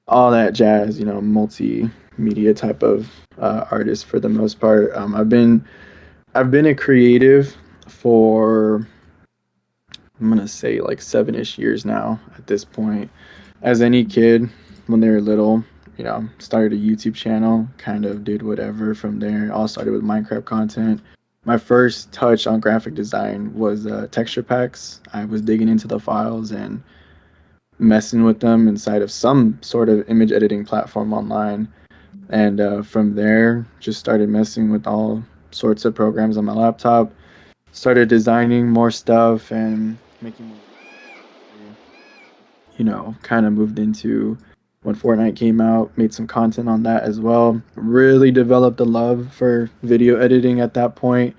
all that jazz, multimedia type of artist for the most part. I've been a creative for, I'm gonna say, like 7-ish years now at this point. As any kid, when they were little, started a YouTube channel, kind of did whatever from there. All started with Minecraft content. My first touch on graphic design was texture packs. I was digging into the files and messing with them inside of some sort of image editing platform online. And from there, just started messing with all sorts of programs on my laptop. Started designing more stuff and making more, kind of moved into when Fortnite came out, made some content on that as well. Really developed a love for video editing at that point.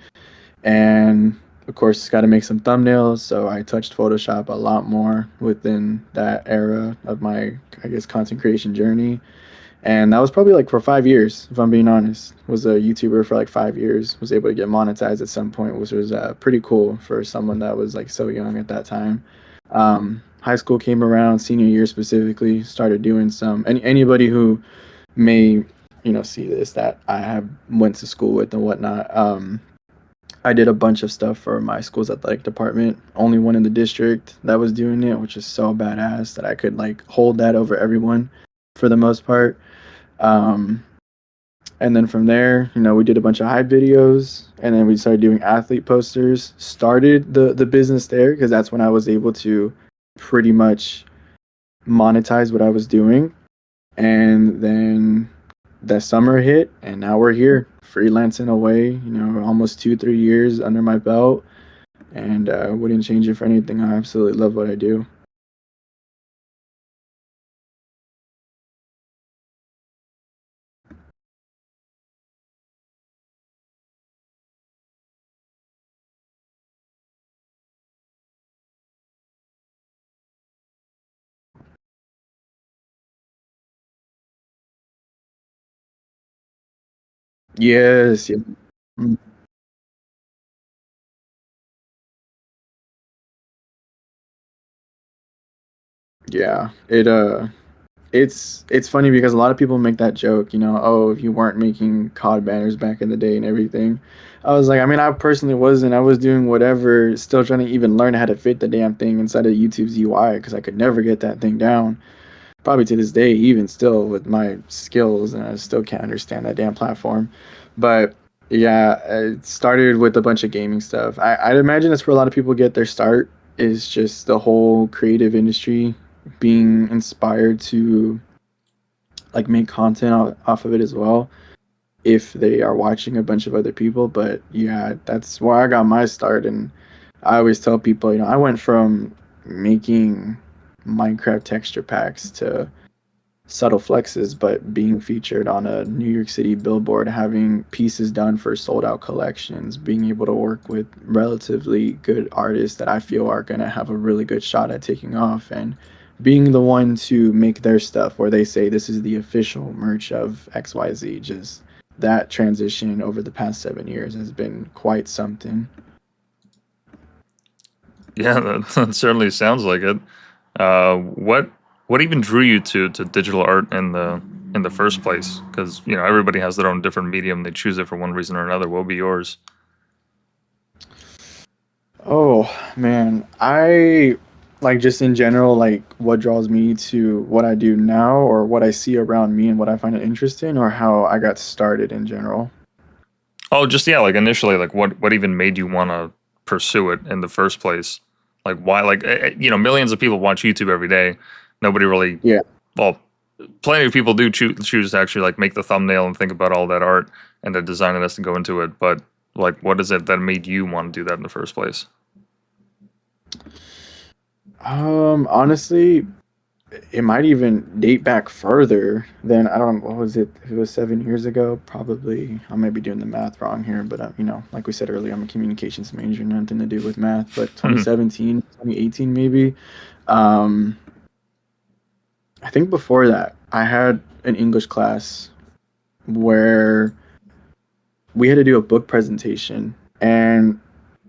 And of course, got to make some thumbnails. So I touched Photoshop a lot more within that era of my, I guess, content creation journey. And that was probably like for 5 years, if I'm being honest. Was a YouTuber for like 5 years. Was able to get monetized at some point, which was pretty cool for someone that was like so young at that time. High school came around, senior year specifically, started doing some. Anybody who may, see this that I have went to school with and whatnot. I did a bunch of stuff for my school's athletic department. Only one in the district that was doing it, which is so badass that I could like hold that over everyone for the most part. Um, and then from there, we did a bunch of hype videos, and then we started doing athlete posters. Started the business there because that's when I was able to pretty much monetize what I was doing. And then the summer hit, and now we're here freelancing away. Almost 2-3 years under my belt, and wouldn't change it for anything. I absolutely love what I do. Yes, yeah. Mm, yeah. It's funny because a lot of people make that joke, oh, if you weren't making COD banners back in the day and everything. I was like, I mean, I personally wasn't. I was doing whatever, still trying to even learn how to fit the damn thing inside of YouTube's UI because I could never get that thing down. Probably to this day, even still with my skills, and I still can't understand that damn platform. But yeah, it started with a bunch of gaming stuff. I'd imagine that's where a lot of people get their start, is just the whole creative industry, being inspired to like make content off of it as well if they are watching a bunch of other people. But yeah, that's where I got my start. And I always tell people, I went from making Minecraft texture packs to subtle flexes, but being featured on a New York City billboard, having pieces done for sold out collections, being able to work with relatively good artists that I feel are going to have a really good shot at taking off, and being the one to make their stuff where they say this is the official merch of XYZ. Just that transition over the past 7 years has been quite something. Yeah, that certainly sounds like it. What even drew you to digital art in the first place? Because everybody has their own different medium. They choose it for one reason or another. What would be yours? Oh man, I like, just in general, like what draws me to what I do now, or what I see around me and what I find it interesting, or how I got started in general. Oh, just yeah, like initially, like what even made you want to pursue it in the first place? Like why? Like millions of people watch YouTube every day. Nobody really, Yeah. well, plenty of people do choose to actually like make the thumbnail and think about all that art and the design that has to go into it. But like, what is it that made you want to do that in the first place? Honestly, it might even date back further than, I don't, what was it? If it was 7 years ago, probably. I might be doing the math wrong here, but like we said earlier, I'm a communications major, nothing to do with math. But 2017, 2018, maybe. Um, I think before that, I had an English class where we had to do a book presentation, and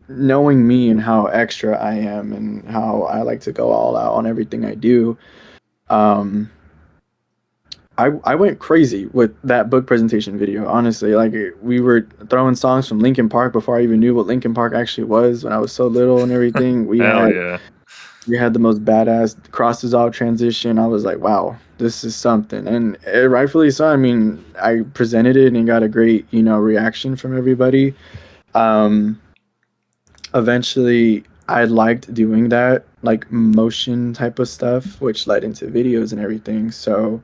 knowing me and how extra I am and how I like to go all out on everything I do, um I went crazy with that book presentation video. Honestly, like we were throwing songs from Linkin Park before I even knew what Linkin Park actually was when I was so little and everything. Hell yeah. We had the most badass cross dissolve transition. I was like, wow, this is something, and rightfully so. I mean, I presented it and got a great reaction from everybody. Um, Eventually, I liked doing that like motion type of stuff, which led into videos and everything. So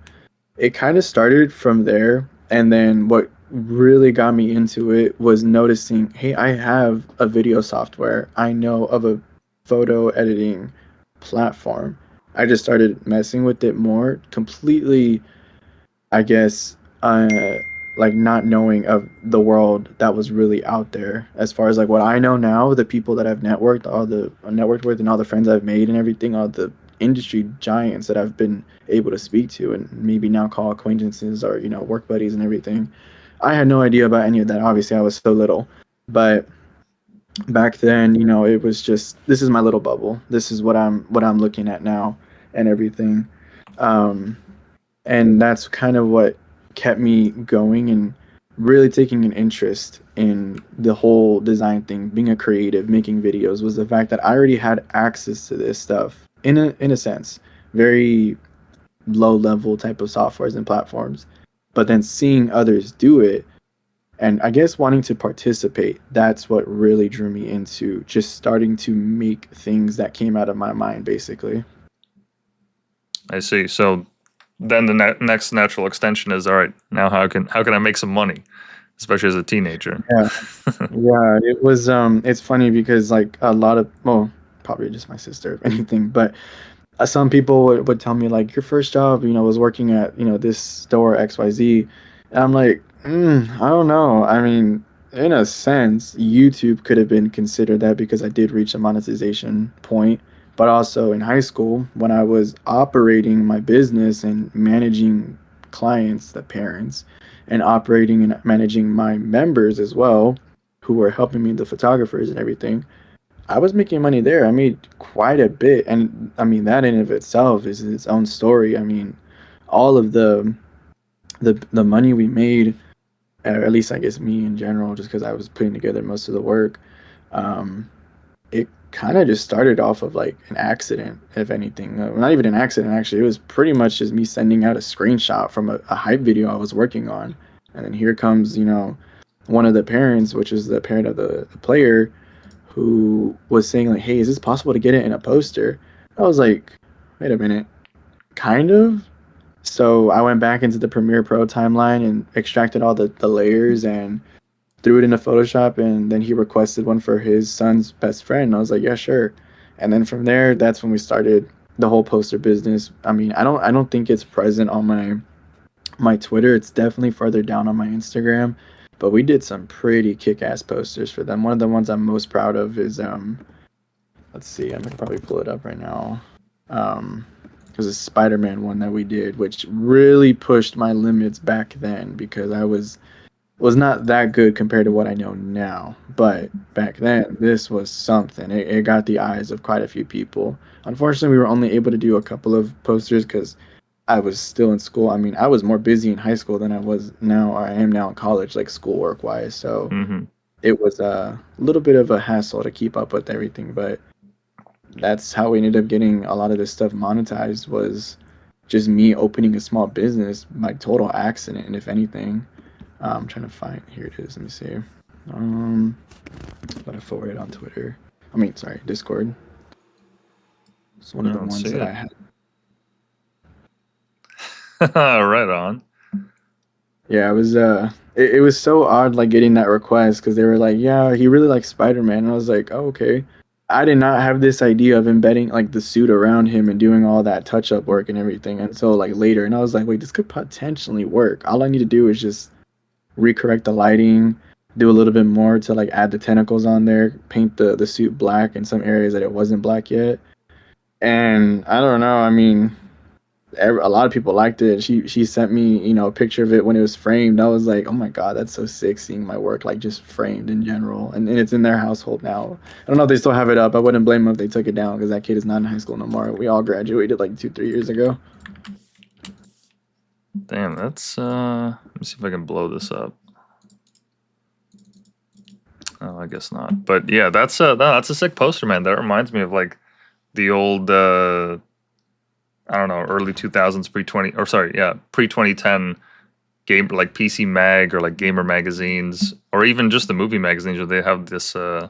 it kind of started from there. And then what really got me into it was noticing, hey, I have a video software. I know of a photo editing platform. I just started messing with it more, completely, I guess, like not knowing of the world that was really out there. As far as like what I know now, the people that I've networked with, and all the friends I've made, and everything, all the industry giants that I've been able to speak to, and maybe now call acquaintances or work buddies and everything. I had no idea about any of that. Obviously, I was so little, but back then, it was just this is my little bubble. This is what I'm looking at now, and everything. Um, and that's kind of what kept me going and really taking an interest in the whole design thing. Being a creative, making videos, was the fact that I already had access to this stuff in a sense, very low level type of softwares and platforms, but then seeing others do it, and I guess wanting to participate, that's what really drew me into just starting to make things that came out of my mind, basically. I see. So then the next natural extension is, all right, now how can I make some money, especially as a teenager? Yeah. Yeah, it was it's funny because like a lot of, well, probably just my sister if anything, but some people would tell me like your first job, was working at, this store XYZ. And I'm like, I don't know. I mean, in a sense, YouTube could have been considered that because I did reach a monetization point. But also in high school, when I was operating my business and managing clients, the parents, and operating and managing my members as well, who were helping me, the photographers and everything, I was making money there. I made quite a bit, and I mean that in of itself is its own story. I mean, all of the money we made, or at least I guess me in general, just because I was putting together most of the work, um, it kind of just started off of like an accident, if anything. Not even an accident, actually. It was pretty much just me sending out a screenshot from a hype video I was working on, and then here comes one of the parents, which is the parent of the player, who was saying like, "Hey, is this possible to get it in a poster?" I was like, "Wait a minute, kind of." So I went back into the Premiere Pro timeline and extracted all the layers and threw it into Photoshop, and then he requested one for his son's best friend. I was like, "Yeah, sure." And then from there, that's when we started the whole poster business. I mean, I don't think it's present on my Twitter. It's definitely further down on my Instagram. But we did some pretty kick-ass posters for them. One of the ones I'm most proud of is let's see, I'm gonna probably pull it up right now. It was a Spider-Man one that we did, which really pushed my limits back then because I was not that good compared to what I know now. But back then, this was something. It got the eyes of quite a few people. Unfortunately, we were only able to do a couple of posters because I was still in school. I mean, I was more busy in high school than I was now, or I am now in college, like schoolwork wise. So Hmm. it was a little bit of a hassle to keep up with everything. But that's how we ended up getting a lot of this stuff monetized, was just me opening a small business by total accident. And if anything, I'm trying to find, here it is. Let me see. Um, let me forward it on Twitter. I mean, sorry, Discord. It's one I of the don't see ones that I it. had. Right on. Yeah, it was so odd like getting that request because they were like, yeah, he really likes Spider-Man. And I was like, oh, okay. I did not have this idea of embedding like the suit around him and doing all that touch-up work and everything until like later. And I was like, wait, this could potentially work. All I need to do is just recorrect the lighting, do a little bit more to like add the tentacles on there, paint the suit black in some areas that it wasn't black yet. And I don't know, I mean, a lot of people liked it. She sent me, a picture of it when it was framed. I was like, oh my god, that's so sick seeing my work like just framed in general, and it's in their household now. I don't know if they still have it up. I wouldn't blame them if they took it down because that kid is not in high school no more. We all graduated like 2-3 years ago. Damn, that's let me see if I can blow this up. Oh, I guess not. But yeah, that's a sick poster, man. That reminds me of like the old I don't know, early 2000s, pre 20, or sorry, yeah, pre 2010 game, like PC Mag or like gamer magazines, or even just the movie magazines where they have this kind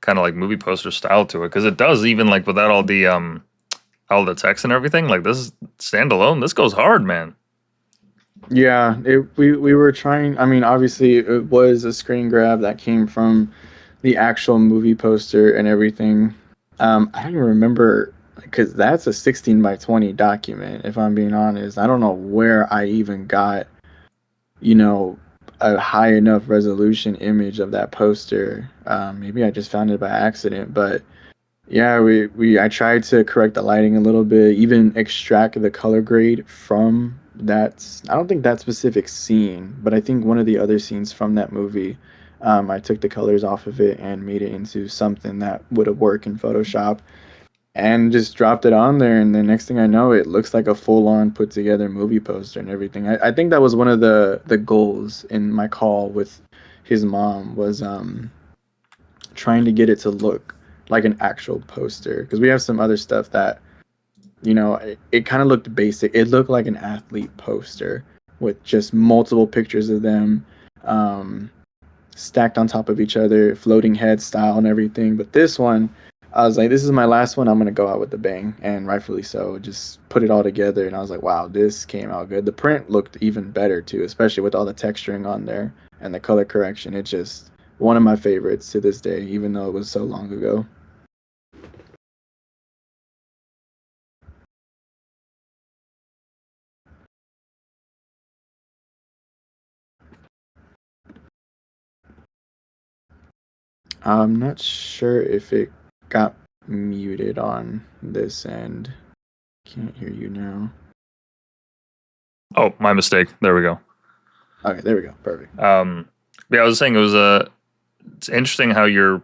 of like movie poster style to it, because it does, even like without all the text and everything. Like this standalone, this goes hard, man. Yeah, we were trying. I mean, obviously, it was a screen grab that came from the actual movie poster and everything. I don't even remember because that's a 16 by 20 document. If I'm being honest, I don't know where I even got, you know, a high enough resolution image of that poster. Maybe I just found it by accident, but yeah, we I tried to correct the lighting a little bit, even extract the color grade from that. I don't think that specific scene, but I think one of the other scenes from that movie. I took the colors off of it and made it into something that would have worked in Photoshop, and just dropped it on there. And the next thing I know, it looks like a full-on put together movie poster and everything. I think that was one of the goals in my call with his mom was trying to get it to look like an actual poster, because we have some other stuff that, it kind of looked basic. It looked like an athlete poster with just multiple pictures of them, um, stacked on top of each other, floating head style and everything. But this one, I was like, this is my last one. I'm gonna go out with the bang, and rightfully so. Just put it all together, and I was like, wow, this came out good. The print looked even better too, especially with all the texturing on there and the color correction. It just one of my favorites to this day, even though it was so long ago. I'm not sure if it got muted on this end. Can't hear you now. Oh, my mistake. There we go. Okay, there we go. Perfect. Yeah, I was saying it's interesting how your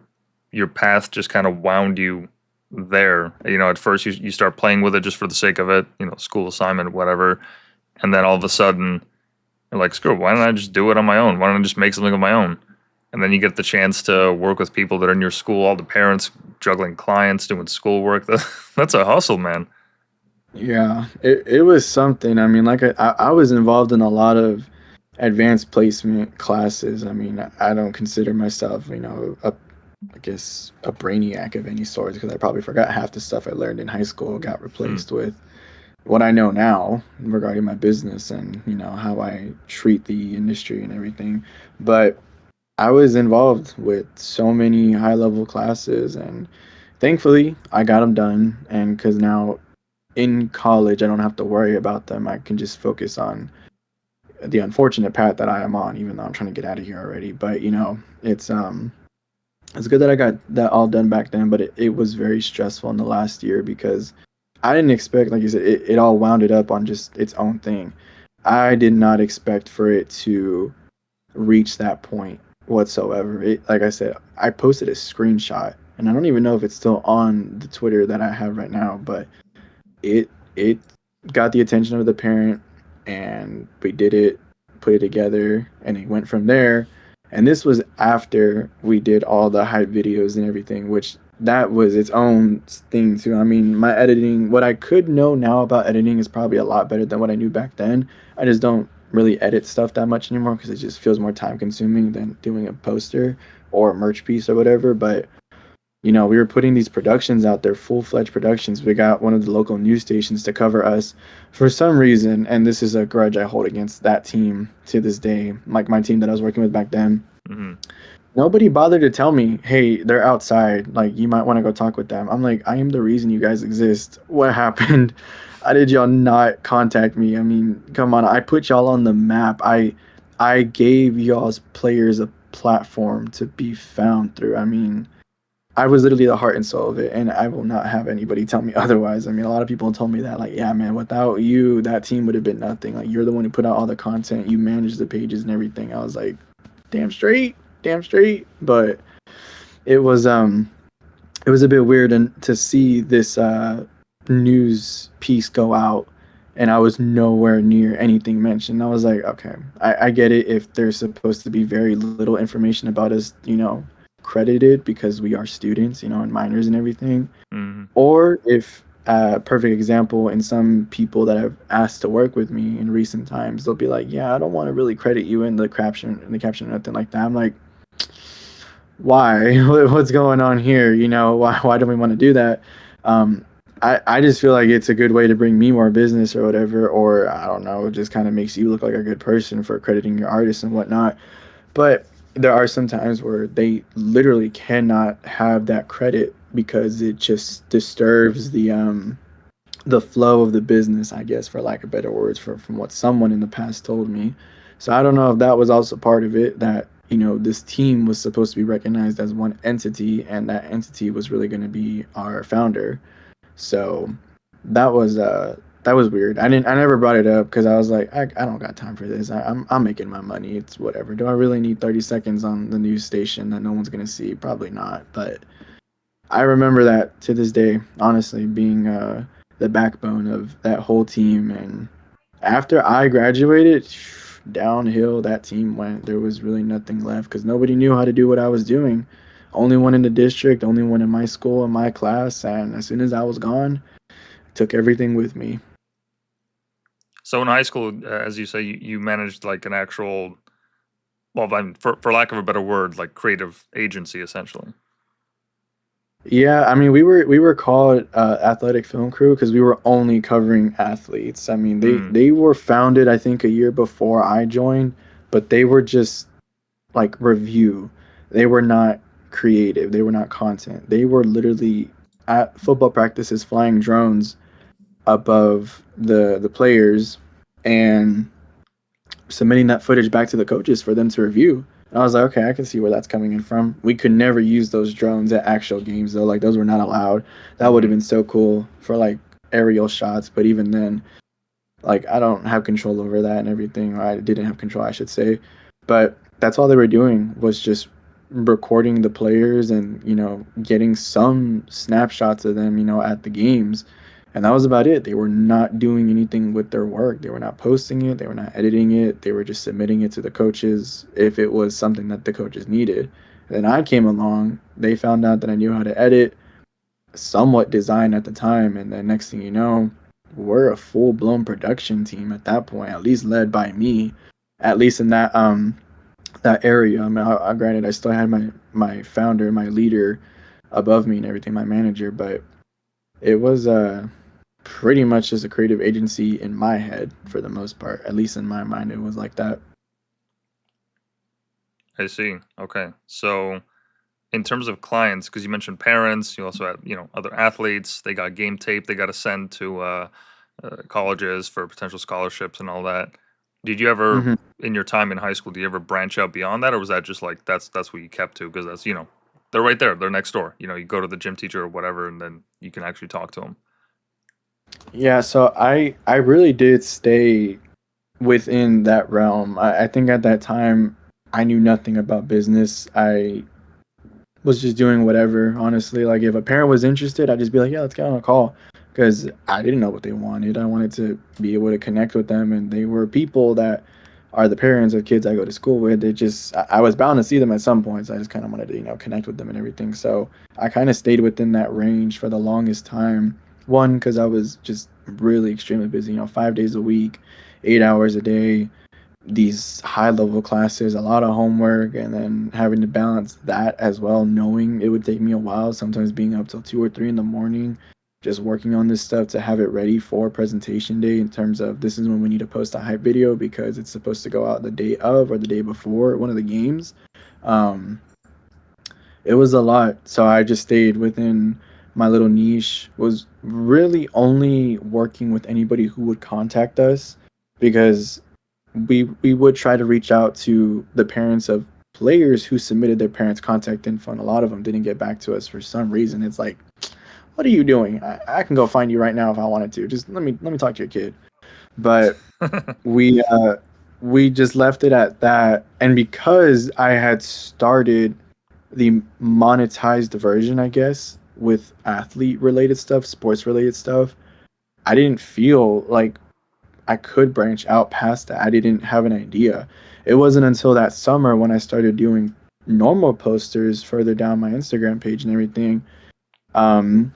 path just kind of wound you there. You know, at first you start playing with it just for the sake of it, you know, school assignment, whatever, and then all of a sudden you're like, screw it, why don't I just do it on my own? Why don't I just make something of my own? And then you get the chance to work with people that are in your school, all the parents juggling clients, doing schoolwork. That's a hustle, man. Yeah, it was something. I mean, like I was involved in a lot of advanced placement classes. I mean, I don't consider myself, I guess a brainiac of any sort, because I probably forgot half the stuff I learned in high school got Hmm. replaced with what I know now regarding my business and, how I treat the industry and everything. But I was involved with so many high level classes, and thankfully I got them done. And because now in college, I don't have to worry about them. I can just focus on the unfortunate path that I am on, even though I'm trying to get out of here already. But it's good that I got that all done back then. But it was very stressful in the last year because I didn't expect, like you said, it all wounded up on just its own thing. I did not expect for it to reach that point whatsoever. It, like I said, I posted a screenshot, and I don't even know if it's still on the Twitter that I have right now, but it got the attention of the parent, and we did it, put it together, and it went from there. And this was after we did all the hype videos and everything, which that was its own thing too. I mean, my editing, what I could know now about editing is probably a lot better than what I knew back then. I just don't really edit stuff that much anymore because it just feels more time consuming than doing a poster or a merch piece or whatever. But we were putting these productions out there, full-fledged productions. We got one of the local news stations to cover us for some reason, and this is a grudge I hold against that team to this day, like my team that I was working with back then. Hmm. Nobody bothered to tell me, hey, they're outside, like you might want to go talk with them. I'm like, I am the reason you guys exist. What happened? How did y'all not contact me? I mean, come on, I put y'all on the map. I gave y'all's players a platform to be found through. I mean, I was literally the heart and soul of it, and I will not have anybody tell me otherwise. I mean, a lot of people told me that, like, yeah, man, without you, that team would have been nothing. Like, you're the one who put out all the content, you managed the pages and everything. I was like, damn straight, damn straight. But it was it was a bit weird and to see this news piece go out and I was nowhere near anything mentioned. I was like, okay, I get it if there's supposed to be very little information about us, credited because we are students, and minors and everything. Hmm. Or if, perfect example, in some people that have asked to work with me in recent times, they'll be like, yeah, I don't want to really credit you in the caption or nothing like that. I'm like, why? What's going on here? Why do we want to do that? Um, I just feel like it's a good way to bring me more business or whatever, or I don't know, it just kind of makes you look like a good person for crediting your artists and whatnot. But there are some times where they literally cannot have that credit because it just disturbs the flow of the business, I guess, for lack of better words, from what someone in the past told me. So I don't know if that was also part of it, that this team was supposed to be recognized as one entity, and that entity was really going to be our founder. So that was weird. I never brought it up because I was like, I don't got time for this. I'm making my money. It's whatever. Do I really need 30 seconds on the news station that no one's gonna see? Probably not. But I remember that to this day, honestly, being the backbone of that whole team. And after I graduated, downhill that team went. There was really nothing left because nobody knew how to do what I was doing. Only one in the district, only one in my school, in my class. And as soon as I was gone, took everything with me. So in high school, as you say, you managed like an actual, well, I mean, for lack of a better word, like creative agency, essentially. Yeah, I mean, we were called athletic film crew because we were only covering athletes. I mean, they Mm. they were founded, I think, a year before I joined, but they were just like review. They were not creative. They were not content. They were literally at football practices flying drones above the players and submitting that footage back to the coaches for them to review. And I was like, okay, I can see where that's coming in from. We could never use those drones at actual games though. Like those were not allowed. That would have Hmm. been so cool for like aerial shots, but even then, like I don't have control over that and everything. Or I didn't have control, I should say. But that's all they were doing was just recording the players and getting some snapshots of them at the games, and that was about it. They were not doing anything with their work. They were not posting it, they were not editing it, they were just submitting it to the coaches if it was something that the coaches needed. And then I came along, they found out that I knew how to edit, somewhat design at the time, and then next thing you know, we're a full-blown production team at that point, at least led by me, at least in that area. I mean, granted, I still had my founder, my leader, above me and everything, my manager, but it was pretty much just a creative agency in my head for the most part. At least in my mind, it was like that. I see. Okay. So in terms of clients, because you mentioned parents, you also had, other athletes. They got game tape they got to send to colleges for potential scholarships and all that. Did you ever, Hmm. in your time in high school, do you ever branch out beyond that, or was that just like that's what you kept to? Because that's they're right there, they're next door. You go to the gym teacher or whatever, and then you can actually talk to them. Yeah, so I really did stay within that realm. I think at that time I knew nothing about business. I was just doing whatever, honestly. Like if a parent was interested, I'd just be like, yeah, let's get on a call, because I didn't know what they wanted. I wanted to be able to connect with them, and they were people that are the parents of kids I go to school with. They just I was bound to see them at some point, so I just kind of wanted to connect with them and everything. So I kind of stayed within that range for the longest time. One, because I was just really extremely busy. 5 days a week, 8 hours a day, these high level classes, a lot of homework, and then having to balance that as well, knowing it would take me a while, sometimes being up till 2 or 3 in the morning, just working on this stuff to have it ready for presentation day, in terms of this is when we need to post a hype video because it's supposed to go out the day of or the day before one of the games. Um, it was a lot. So I just stayed within my little niche, was really only working with anybody who would contact us, because we would try to reach out to the parents of players who submitted their parents' contact info, and a lot of them didn't get back to us for some reason. It's like, what are you doing? I can go find you right now if I wanted to. Just let me talk to your kid. But we just left it at that. And because I had started the monetized version, I guess, with athlete related stuff, sports related stuff, I didn't feel like I could branch out past that. I didn't have an idea. It wasn't until that summer when I started doing normal posters further down my Instagram page and everything, um,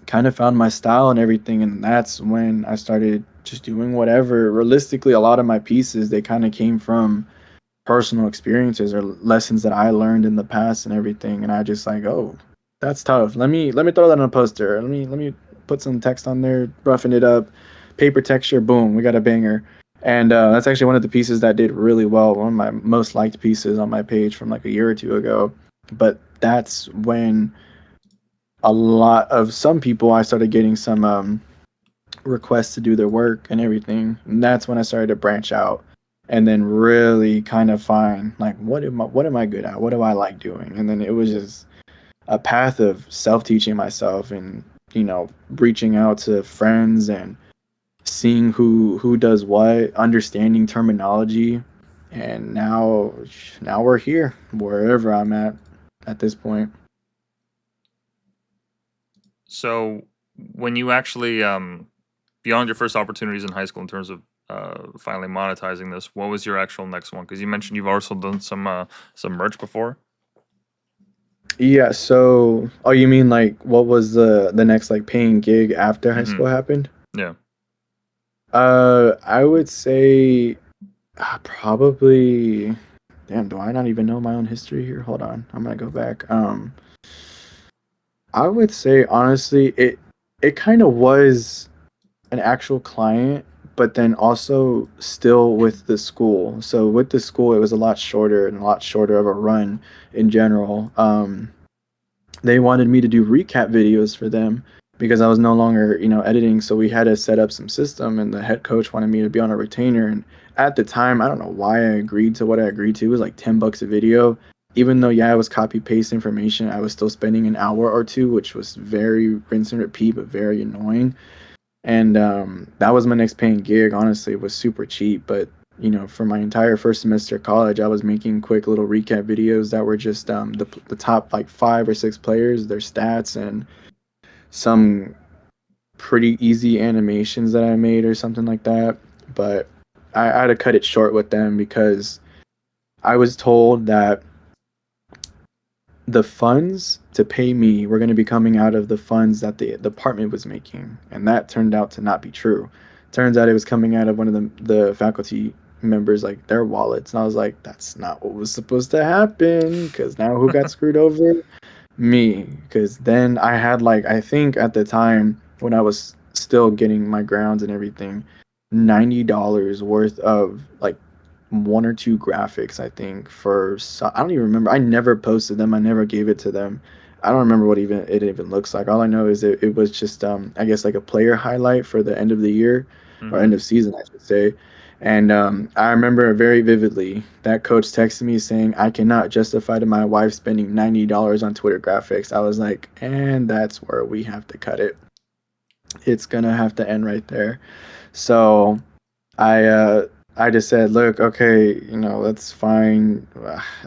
kind of found my style and everything. And that's when I started just doing whatever. Realistically, a lot of my pieces, they kind of came from personal experiences or lessons that I learned in the past and everything. And I just like, oh, that's tough. Let me throw that on a poster. Let me put some text on there, roughing it up, paper texture, boom, we got a banger. And that's actually one of the pieces that did really well. One of my most liked pieces on my page from like a year or two ago. But that's when a lot of some people I started getting some requests to do their work and everything. And that's when I started to branch out and then really kind of find like what am I good at? What do I like doing? And then it was just a path of self-teaching myself and reaching out to friends and seeing who does what, understanding terminology. And now we're here wherever I'm at this point. So when you actually beyond your first opportunities in high school in terms of finally monetizing this, what was your actual next one? Because you mentioned you've also done some merch before. Yeah, so oh, you mean like what was the next like paying gig after high Mm-hmm. school happened? Yeah. I would say probably. Damn, do I not even know my own history here? Hold on, I'm gonna go back. I would say honestly, it kind of was an actual client, but then also still with the school. So with the school, it was a lot shorter and a lot shorter of a run in general. They wanted me to do recap videos for them because I was no longer, editing. So we had to set up some system, and the head coach wanted me to be on a retainer. And at the time, I don't know why I agreed to what I agreed to. It was like $10 a video. Even though, yeah, I was copy paste information, I was still spending an hour or two, which was very rinse and repeat, but very annoying. And that was my next paying gig. Honestly, it was super cheap, but for my entire first semester of college, I was making quick little recap videos that were just the top like 5 or 6 players, their stats, and some pretty easy animations that I made or something like that. But I had to cut it short with them because I was told that the funds to pay me were going to be coming out of the funds that the department was making, and that turned out to not be true. Turns out it was coming out of one of the faculty members like their wallets, and I was like, that's not what was supposed to happen. Because now who got screwed over? Me. Because then I had like, I think at the time when I was still getting my grounds and everything, $90 worth of like one or two graphics, I think, for I don't even remember. I never posted them. I never gave it to them. I don't remember what even it even looks like. All I know is it was just I guess like a player highlight for the end of the year or Mm-hmm. end of season, I should say. And I remember very vividly that coach texted me saying, I cannot justify to my wife spending $90 on Twitter graphics. I was like, and that's where we have to cut it. It's going to have to end right there. So I I just said, look, okay, that's fine.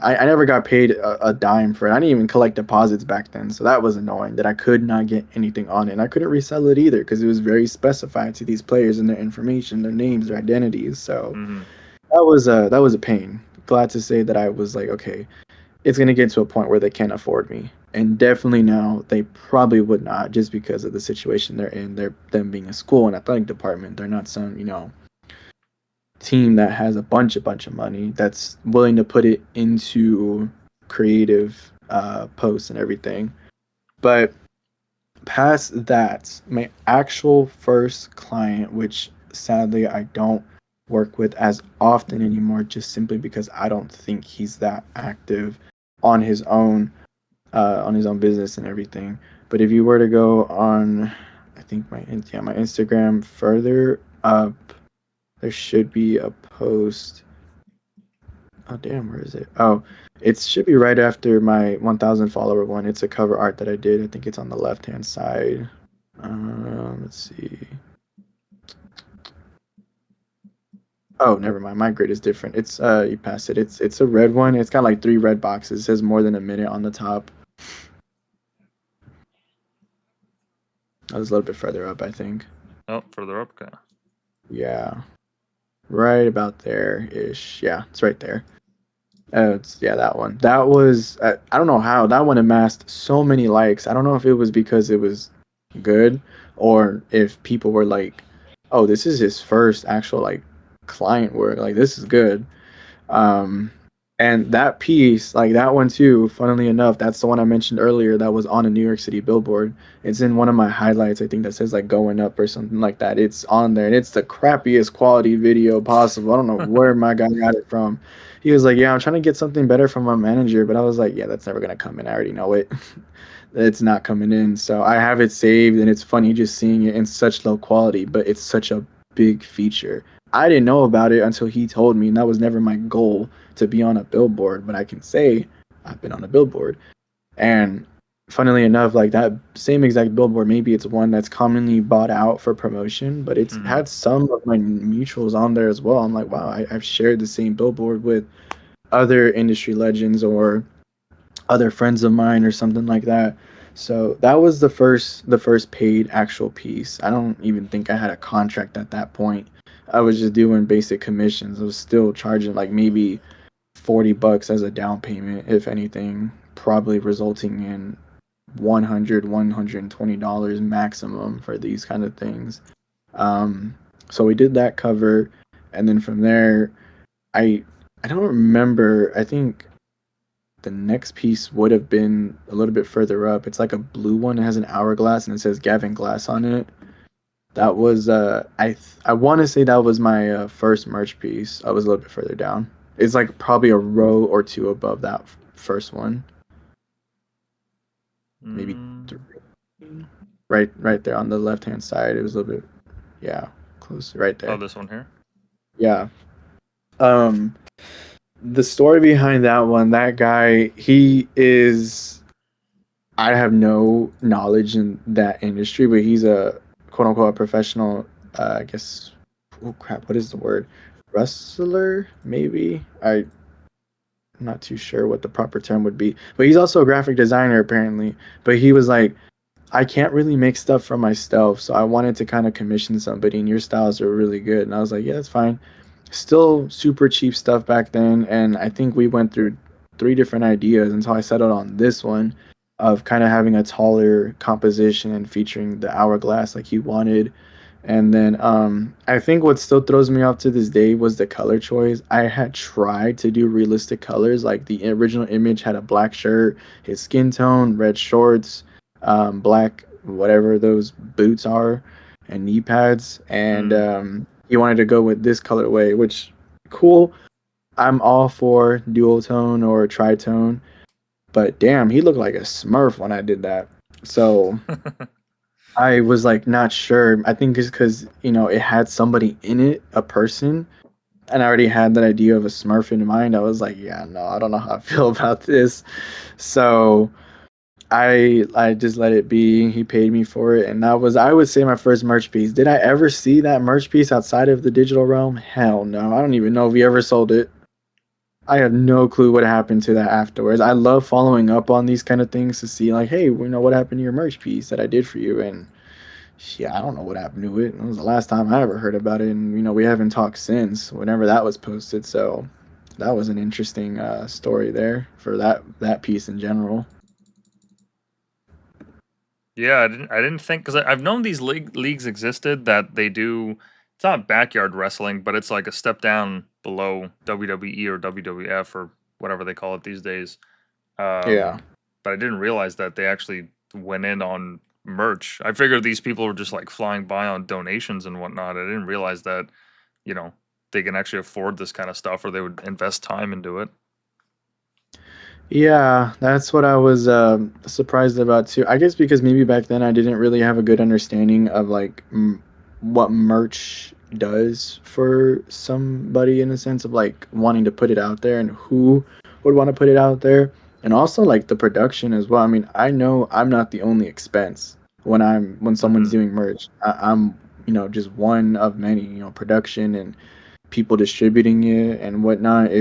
I never got paid a dime for it. I didn't even collect deposits back then, so that was annoying that I could not get anything on it. And I couldn't resell it either because it was very specified to these players and their information, their names, their identities. So Mm-hmm. that was a pain. Glad to say that I was like, okay, it's gonna get to a point where they can't afford me, and definitely now they probably would not just because of the situation they're in. They're them being a school and athletic department. They're not some team that has a bunch of money that's willing to put it into creative posts and everything. But past that, my actual first client, which sadly I don't work with as often anymore, just simply because I don't think he's that active on on his own business and everything. But if you were to go on, I think my Instagram further up, there should be a post. Oh damn, where is it? Oh, it should be right after my 1,000 follower one. It's a cover art that I did. I think it's on the left hand side. Let's see. Oh, never mind. My grid is different. It's you passed it. It's a red one. It's got like 3 red boxes. It says more than a minute on the top. I was a little bit further up, I think. Oh, further up. Okay. Yeah, right about there ish. Yeah, it's right there. It's yeah, that one. That was I don't know how that one amassed so many likes. I don't know if it was because it was good or if people were like, "Oh, this is his first actual like client work. Like this is good." Um, and that piece, like that one too, funnily enough, that's the one I mentioned earlier that was on a New York City billboard. It's in one of my highlights, I think that says like going up or something like that. It's on there and it's the crappiest quality video possible. I don't know where my guy got it from. He was like, "Yeah, I'm trying to get something better from my manager," but I was like, "Yeah, that's never gonna come in. I already know it." It's not coming in. So I have it saved and it's funny just seeing it in such low quality, but it's such a big feature. I didn't know about it until he told me, and that was never my goal to be on a billboard, but I can say I've been on a billboard. And funnily enough, like that same exact billboard, maybe it's one that's commonly bought out for promotion, but it's Hmm. had some of my mutuals on there as well. I'm like, wow, I've shared the same billboard with other industry legends or other friends of mine or something like that. So that was the first paid actual piece. I don't even think I had a contract at that point. I was just doing basic commissions. I was still charging like maybe $40 as a down payment, if anything, probably resulting in $120 maximum for these kind of things. Um, so we did that cover, and then from there, I I don't remember. I think the next piece would have been a little bit further up. It's like a blue one. It has an hourglass and it says Gavin Glass on it. That was I want to say that was my first merch piece. I was a little bit further down. It's like probably a row or two above that first one, maybe three. Mm. Right there on the left hand side. It was a little bit yeah close right Oh, there. this one here. Yeah. Um, the story behind that one, that guy, he is I have no knowledge in that industry, but he's a quote unquote professional. I guess. Oh crap! What is the word? Wrestler? Maybe. I'm not too sure what the proper term would be. But he's also a graphic designer apparently. But he was like, I can't really make stuff for myself, so I wanted to kind of commission somebody, and your styles are really good. And I was like, yeah, that's fine. Still super cheap stuff back then, and I think we went through three different ideas until I settled on this one of kind of having a taller composition and featuring the hourglass like he wanted. And then I think what still throws me off to this day was the color choice. I had tried to do realistic colors, like the original image had a black shirt, his skin tone, red shorts, black whatever those boots are, and knee pads. And Mm. he wanted to go with this colorway, which cool. I'm all for dual tone or tritone, but damn, he looked like a Smurf when I did that. So I was like not sure. I think it's because it had somebody in it, a person, and I already had that idea of a Smurf in mind. I was like, yeah, no, I don't know how I feel about this. So I just let it be. He paid me for it, and that was I would say my first merch piece. Did I ever see that merch piece outside of the digital realm? Hell no. I don't even know if we ever sold it. I have no clue what happened to that afterwards. I love following up on these kind of things to see like, hey, what happened to your merch piece that I did for you? And yeah, I don't know what happened to it. It was the last time I ever heard about it, and we haven't talked since whenever that was posted. So that was an interesting story there for that piece in general. Yeah, I didn't think because I've known these leagues existed that they do. It's not backyard wrestling, but it's like a step down below WWE or WWF or whatever they call it these days. Yeah. But I didn't realize that they actually went in on merch. I figured these people were just like flying by on donations and whatnot. I didn't realize that you know they can actually afford this kind of stuff or they would invest time into it. Yeah, that's what I was surprised about too. I guess because maybe back then I didn't really have a good understanding of like what merch does for somebody in the sense of like wanting to put it out there and who would want to put it out there, and also like the production as well. I mean, I know I'm not the only expense when someone's Hmm. doing merch. I'm just one of many. Production and people distributing it and whatnot.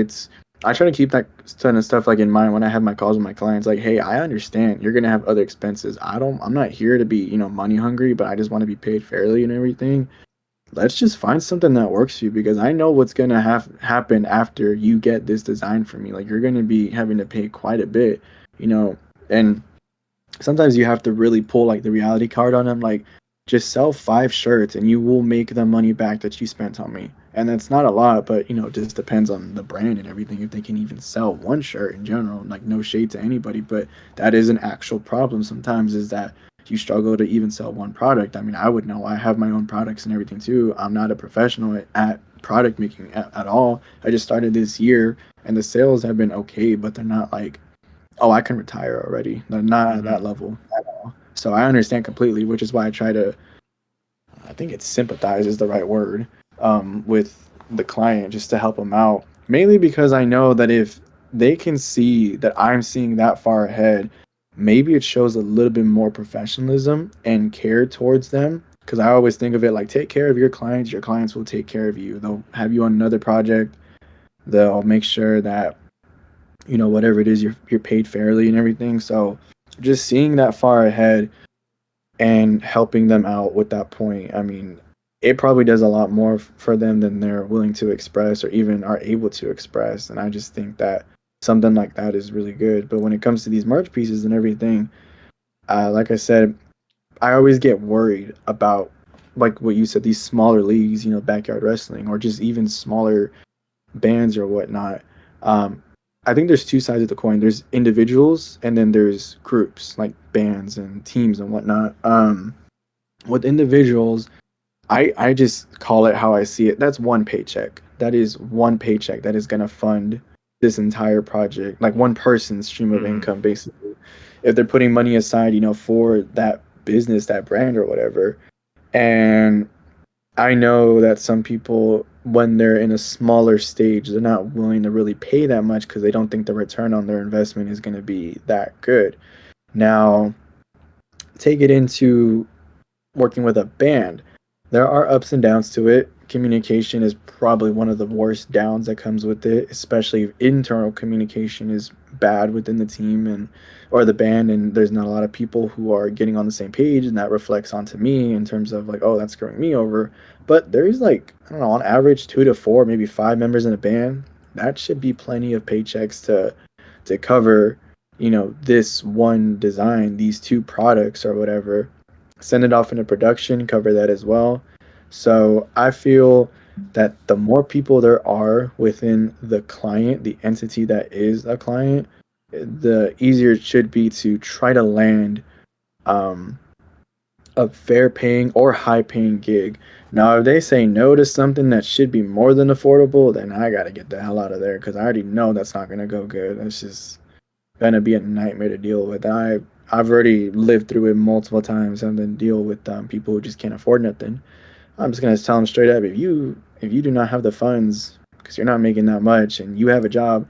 I try to keep that kind of stuff like in mind when I have my calls with my clients. Like, hey, I understand you're gonna have other expenses. I'm not here to be money hungry, but I just want to be paid fairly and everything. let's just find something that works for you, because I know what's gonna happen after you get this design from me. Like, you're gonna be having to pay quite a bit, you know, and sometimes you have to really pull like the reality card on them. Like, just sell 5 shirts and you will make the money back that you spent on me. And that's not a lot, but it just depends on the brand and everything. If they can even sell 1 shirt in general, like, no shade to anybody, but that is an actual problem sometimes, is that you struggle to even sell one product. I mean, I would know. I have my own products and everything too. I'm not a professional at product making at all. I just started this year, and the sales have been okay, but they're not like, oh, I can retire already. They're not at Hmm. that level at all. So I understand completely, which is why I try to, I think it's sympathize is the right word, with the client, just to help them out. Mainly because I know that if they can see that I'm seeing that far ahead, maybe it shows a little bit more professionalism and care towards them. Because I always think of it like, take care of your clients will take care of you. They'll have you on another project. They'll make sure that whatever it is, you're paid fairly and everything. So just seeing that far ahead and helping them out with that point, I mean, it probably does a lot more for them than they're willing to express or even are able to express. And I just think that something like that is really good. But when it comes to these merch pieces and everything, like I said, I always get worried about, like what you said, these smaller leagues, backyard wrestling, or just even smaller bands or whatnot. Um, I think there's two sides of the coin. There's individuals, and then there's groups like bands and teams and whatnot. With individuals, I just call it how I see it. That's one paycheck. That is one paycheck that is gonna fund this entire project, like one person's stream of Hmm. income, basically. If they're putting money aside, for that business, that brand or whatever. And I know that some people, when they're in a smaller stage, they're not willing to really pay that much because they don't think the return on their investment is going to be that good. Now, take it into working with a band. There are ups and downs to it. Communication is probably one of the worst downs that comes with it, especially if internal communication is bad within the team and or the band, and there's not a lot of people who are getting on the same page, and that reflects onto me in terms of like, oh, that's screwing me over. But there's like, I don't know, on average 2 to 4, maybe 5 members in a band. That should be plenty of paychecks to cover, this one design, these 2 products or whatever, send it off into production, cover that as well. So I feel that the more people there are within the client, the entity that is a client, the easier it should be to try to land um, a fair paying or high paying gig. Now, if they say no to something that should be more than affordable, then I got to get the hell out of there, because I already know that's not going to go good. That's just gonna be a nightmare to deal with. I've already lived through it multiple times, having to deal with people who just can't afford nothing. I'm just gonna tell them straight up: if you do not have the funds because you're not making that much and you have a job,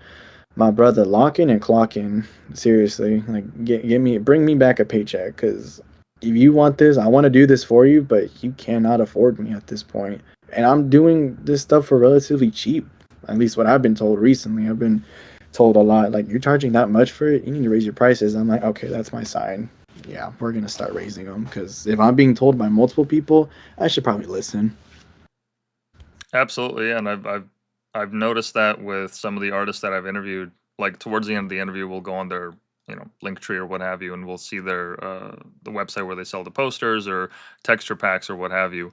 my brother, lock in and clock in. Seriously, like, get me, bring me back a paycheck, because if you want this, I want to do this for you, but you cannot afford me at this point. And I'm doing this stuff for relatively cheap. At least what I've been told recently. I've been told a lot, like, you're charging that much for it, you need to raise your prices. I'm like, okay, that's my sign. Yeah, we're gonna start raising them, because if I'm being told by multiple people, I should probably listen. Absolutely, yeah, and I've noticed that with some of the artists that I've interviewed. Like towards the end of the interview, we'll go on their link tree or what have you, and we'll see their the website where they sell the posters or texture packs or what have you.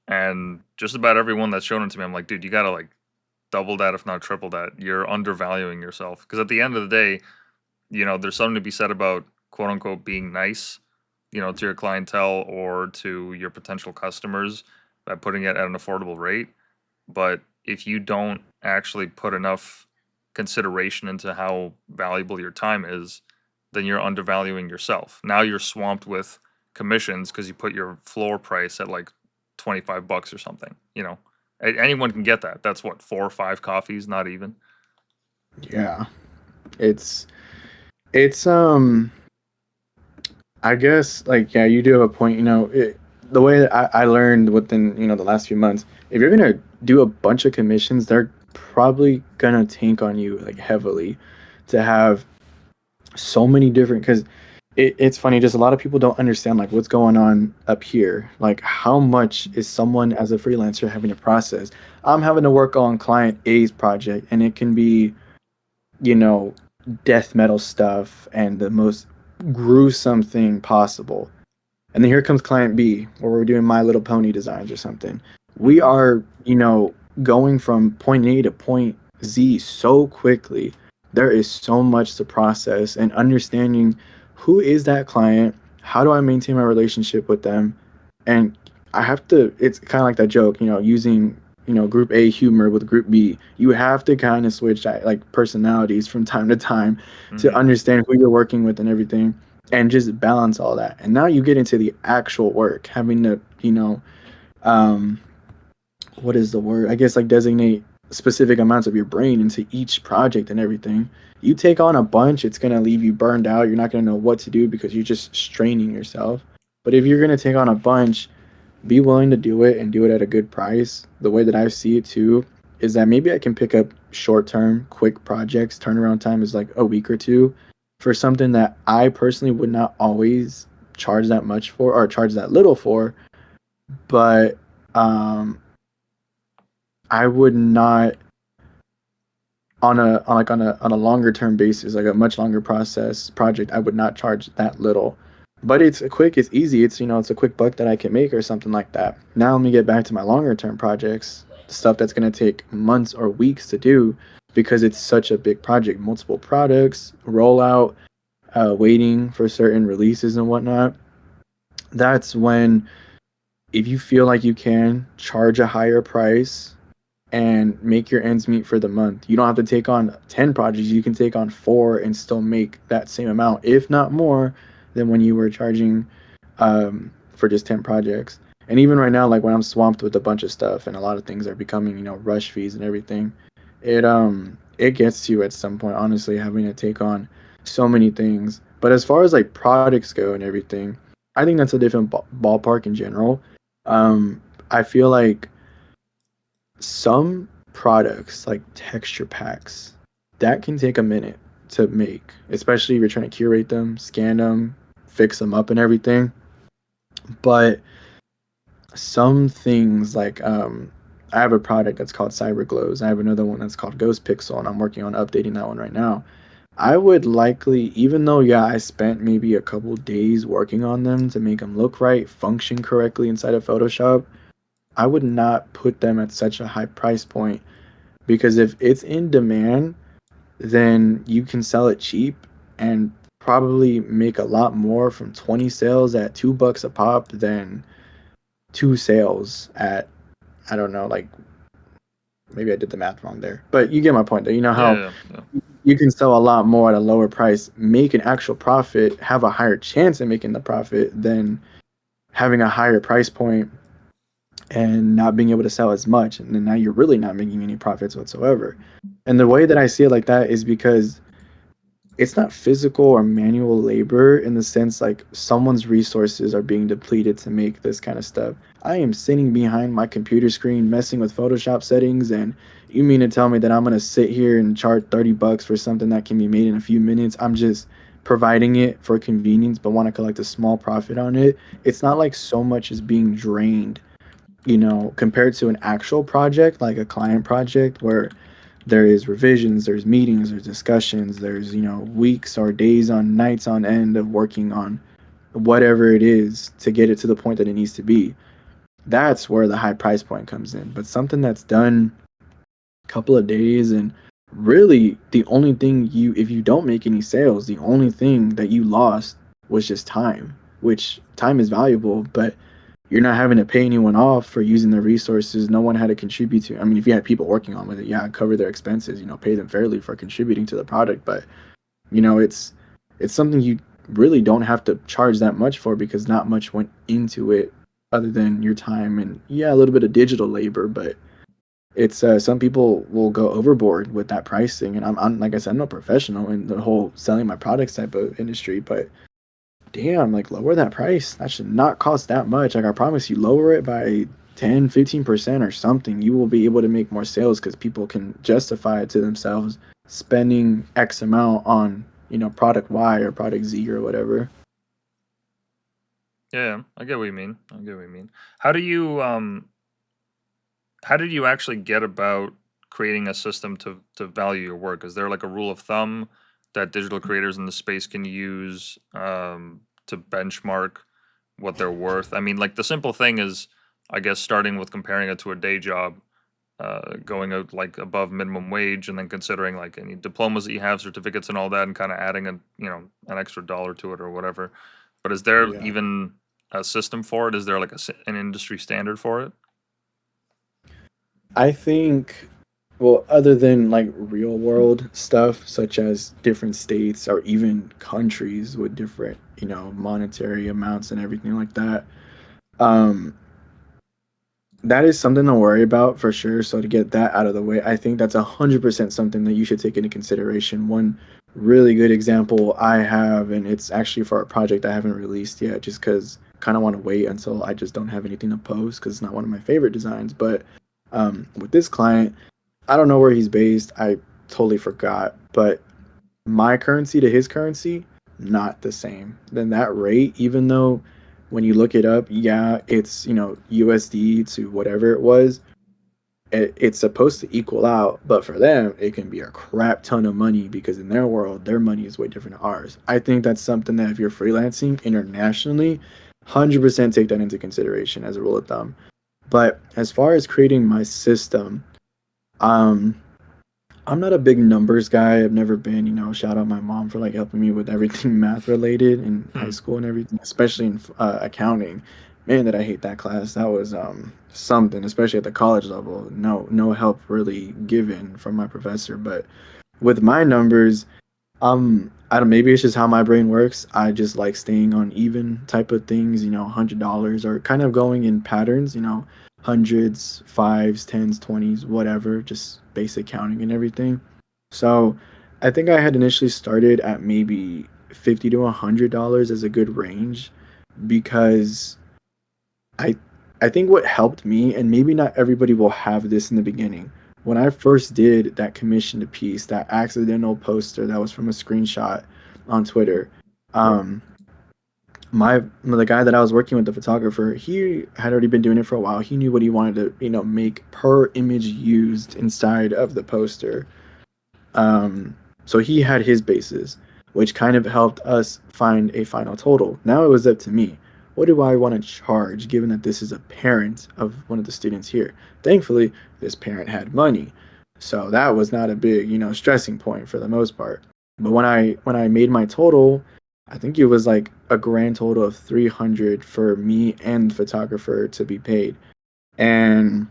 And just about everyone that's shown it to me, I'm like, dude, you gotta like double that, if not triple that. You're undervaluing yourself because at the end of the day, there's something to be said about quote unquote being nice, to your clientele or to your potential customers by putting it at an affordable rate. But if you don't actually put enough consideration into how valuable your time is, then you're undervaluing yourself. Now you're swamped with commissions because you put your floor price at like $25 or something. Anyone can get that. That's what, 4 or 5 coffees, not even. Yeah, it's it's I guess, like, yeah, you do have a point. The way that I learned within the last few months, if you're gonna do a bunch of commissions, they're probably gonna tank on you like heavily to have so many different. Because It's funny, just a lot of people don't understand like what's going on up here. Like how much is someone as a freelancer having to process? I'm having to work on client A's project, and it can be, you know, death metal stuff and the most gruesome thing possible. And then here comes client B, where we're doing My Little Pony designs or something. We Hmm. are, going from point A to point Z so quickly. There is so much to process, and understanding who is that client, how do I maintain my relationship with them, and I have to. It's kind of like that joke, using group A humor with group B. You have to kind of switch like personalities from time to time to Hmm. understand who you're working with and everything, and just balance all that. And now you get into the actual work, having to, um, what is the word? I guess like designate specific amounts of your brain into each project and everything. You take on a bunch, it's gonna leave you burned out. You're not gonna know what to do because you're just straining yourself. But if you're gonna take on a bunch, be willing to do it and do it at a good price. The way that I see it too is that maybe I can pick up short term, quick projects. Turnaround time is like a week or two for something that I personally would not always charge that much for or charge that little for. But um, I would not on a longer term basis, like a much longer process project, I would not charge that little. But it's quick, it's easy, it's a quick buck that I can make or something like that. Now let me get back to my longer term projects, stuff that's gonna take months or weeks to do because it's such a big project, multiple products, rollout, waiting for certain releases and whatnot. That's when, if you feel like you can charge a higher price and make your ends meet for the month. You don't have to take on 10 projects. You can take on 4 and still make that same amount, if not more, than when you were charging for just 10 projects. And even right now, like when I'm swamped with a bunch of stuff and a lot of things are becoming, rush fees and everything, it gets to you at some point, honestly, having to take on so many things. But as far as like products go and everything, I think that's a different ballpark in general. I feel like some products like texture packs that can take a minute to make, especially if you're trying to curate them, scan them, fix them up and everything. But some things like I have a product that's called Cyber Glows. I have another one that's called Ghost Pixel, and I'm working on updating that one right now. I would likely, even though, yeah, I spent maybe a couple days working on them to make them look right, function correctly inside of Photoshop, I would not put them at such a high price point, because if it's in demand, then you can sell it cheap and probably make a lot more from 20 sales at $2 a pop than two sales at, I don't know, like, maybe I did the math wrong there, but you get my point there. You know how Yeah, yeah. you can sell a lot more at a lower price, make an actual profit, have a higher chance of making the profit than having a higher price point and not being able to sell as much, and then now you're really not making any profits whatsoever. And the way that I see it like that is because it's not physical or manual labor in the sense like someone's resources are being depleted to make this kind of stuff. I am sitting behind my computer screen messing with Photoshop settings, and you mean to tell me that I'm going to sit here and charge $30 for something that can be made in a few minutes? I'm just providing it for convenience but want to collect a small profit on it. It's not like so much is being drained, compared to an actual project like a client project where there is revisions, there's meetings, there's discussions, there's, weeks or days on nights on end of working on whatever it is to get it to the point that it needs to be. That's where the high price point comes in. But something that's done a couple of days, and really the only thing if you don't make any sales, the only thing that you lost was just time, which time is valuable, but you're not having to pay anyone off for using their resources. No one had to contribute to. I mean, if you had people working on with it, yeah, cover their expenses. Pay them fairly for contributing to the product. But it's something you really don't have to charge that much for because not much went into it other than your time and, yeah, a little bit of digital labor. But it's some people will go overboard with that pricing, and I'm like I said, I'm no professional in the whole selling my products type of industry, but damn, like lower that price. That should not cost that much. Like I promise you, lower it by 10, 15% or something. You will be able to make more sales because people can justify it to themselves spending X amount on, product Y or product Z or whatever. Yeah, I get what you mean. I get what you mean. How do you how did you actually get about creating a system to value your work? Is there like a rule of thumb that digital creators in the space can use to benchmark what they're worth? I mean, like the simple thing is, I guess, starting with comparing it to a day job, going out like above minimum wage, and then considering like any diplomas that you have, certificates, and all that, and kind of adding a an extra dollar to it or whatever. But is there Yeah. even a system for it? Is there like an industry standard for it? I think, well, other than like real world stuff, such as different states or even countries with different, monetary amounts and everything like that, um, that is something to worry about for sure. So to get that out of the way, I think that's 100% something that you should take into consideration. One really good example I have, and it's actually for a project I haven't released yet, just because kind of want to wait until I just don't have anything to post because it's not one of my favorite designs. But with this client, I don't know where he's based. I totally forgot, but my currency to his currency, not the same. Then that rate, even though when you look it up, yeah, it's, USD to whatever it was, it's supposed to equal out, but for them, it can be a crap ton of money because in their world, their money is way different than ours. I think that's something that if you're freelancing internationally, 100% take that into consideration as a rule of thumb. But as far as creating my system, um, I'm not a big numbers guy. I've never been, shout out my mom for like helping me with everything math related in high Hmm. school and everything, especially in accounting. Man, did I hate that class. That was something, especially at the college level. No help really given from my professor. But with my numbers, I don't. Maybe it's just how my brain works. I just like staying on even type of things. $100 or kind of going in patterns. Hundreds, fives, tens, 20s, whatever. Just basic counting and everything. So, I think I had initially started at maybe $50 to $100 as a good range because I I think what helped me, and maybe not everybody will have this in the beginning. When I first did that commissioned piece, that accidental poster that was from a screenshot on Twitter, um, the guy that I was working with, the photographer, he had already been doing it for a while. He knew what he wanted to, make per image used inside of the poster. Um, so he had his bases, which kind of helped us find a final total. Now it was up to me. What do I want to charge, given that this is a parent of one of the students here? Thankfully, this parent had money, so that was not a big, stressing point for the most part. But when I made my total, I think it was like a grand total of 300 for me and the photographer to be paid. And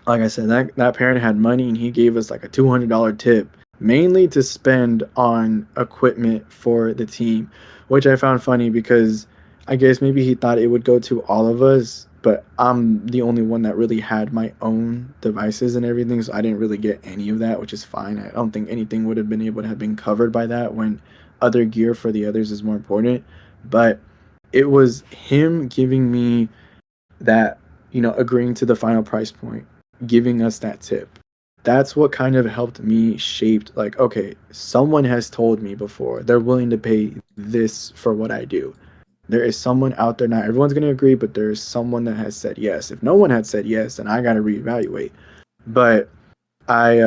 like I said, that parent had money and he gave us like a $200 tip, mainly to spend on equipment for the team, which I found funny because I guess maybe he thought it would go to all of us, but I'm the only one that really had my own devices and everything, so I didn't really get any of that, which is fine. I don't think anything would have been able to have been covered by that when other gear for the others is more important. But it was him giving me that, agreeing to the final price point, giving us that tip. That's what kind of helped me shaped like, okay, someone has told me before they're willing to pay this for what I do. There is someone out there, not everyone's going to agree, but there's someone that has said yes. If no one had said yes, then I got to reevaluate. But I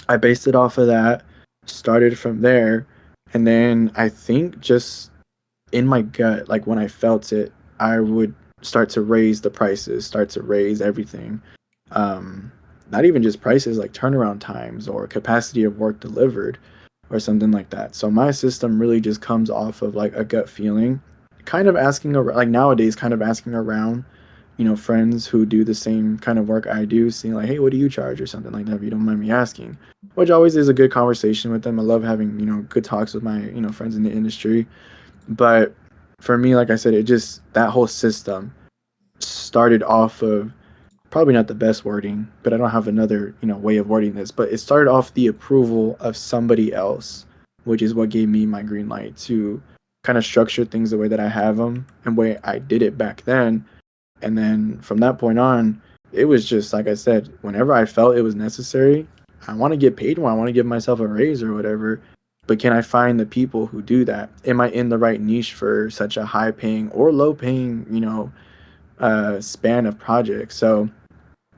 I based it off of that, started from there, and then I think just in my gut, like when I felt it, I would start to raise the prices, start to raise everything. Um, Not even just prices, like turnaround times or capacity of work delivered or something like that. So my system really just comes off of like a gut feeling, kind of asking around, like nowadays, kind of asking around, friends who do the same kind of work I do, seeing like, hey, what do you charge or something like that, if you don't mind me asking, which always is a good conversation with them. I love having, good talks with my, friends in the industry. But for me, like I said, it just that whole system started off of probably not the best wording, but I don't have another, way of wording this, but it started off the approval of somebody else, which is what gave me my green light to kind of structure things the way that I have them and way I did it back then. And then from that point on, it was just like I said, whenever I felt it was necessary, I want to get paid more, I want to give myself a raise or whatever. But can I find the people who do that? Am I in the right niche for such a high paying or low paying, span of projects? So,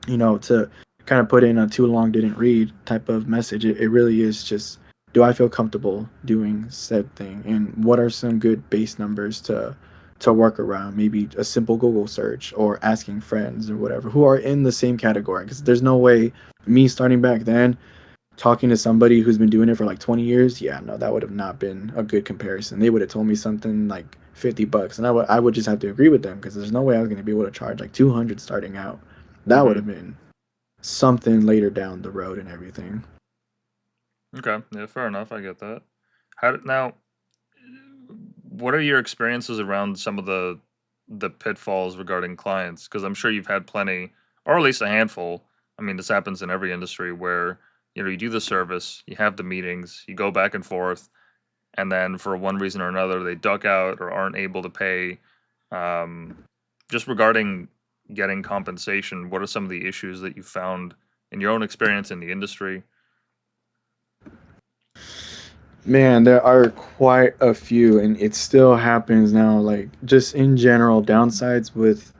to kind of put in a too long didn't read type of message, it really is just, do I feel comfortable doing said thing? And what are some good base numbers to work around? Maybe a simple Google search or asking friends or whatever who are in the same category. Because there's no way me starting back then talking to somebody who's been doing it for like 20 years, yeah, no, that would have not been a good comparison. They would have told me something like $50, and I would just have to agree with them because there's no way I was going to be able to charge like 200 starting out. That would Mm-hmm. have been something later down the road and everything. Okay. Yeah, fair enough. I get that. Now, what are your experiences around some of the pitfalls regarding clients? Because I'm sure you've had plenty, or at least a handful. I mean, this happens in every industry where you do the service, you have the meetings, you go back and forth, and then for one reason or another, they duck out or aren't able to pay. Um, just regarding getting compensation, what are some of the issues that you found in your own experience in the industry? Man, there are quite a few, and it still happens now. Like, just in general, downsides with,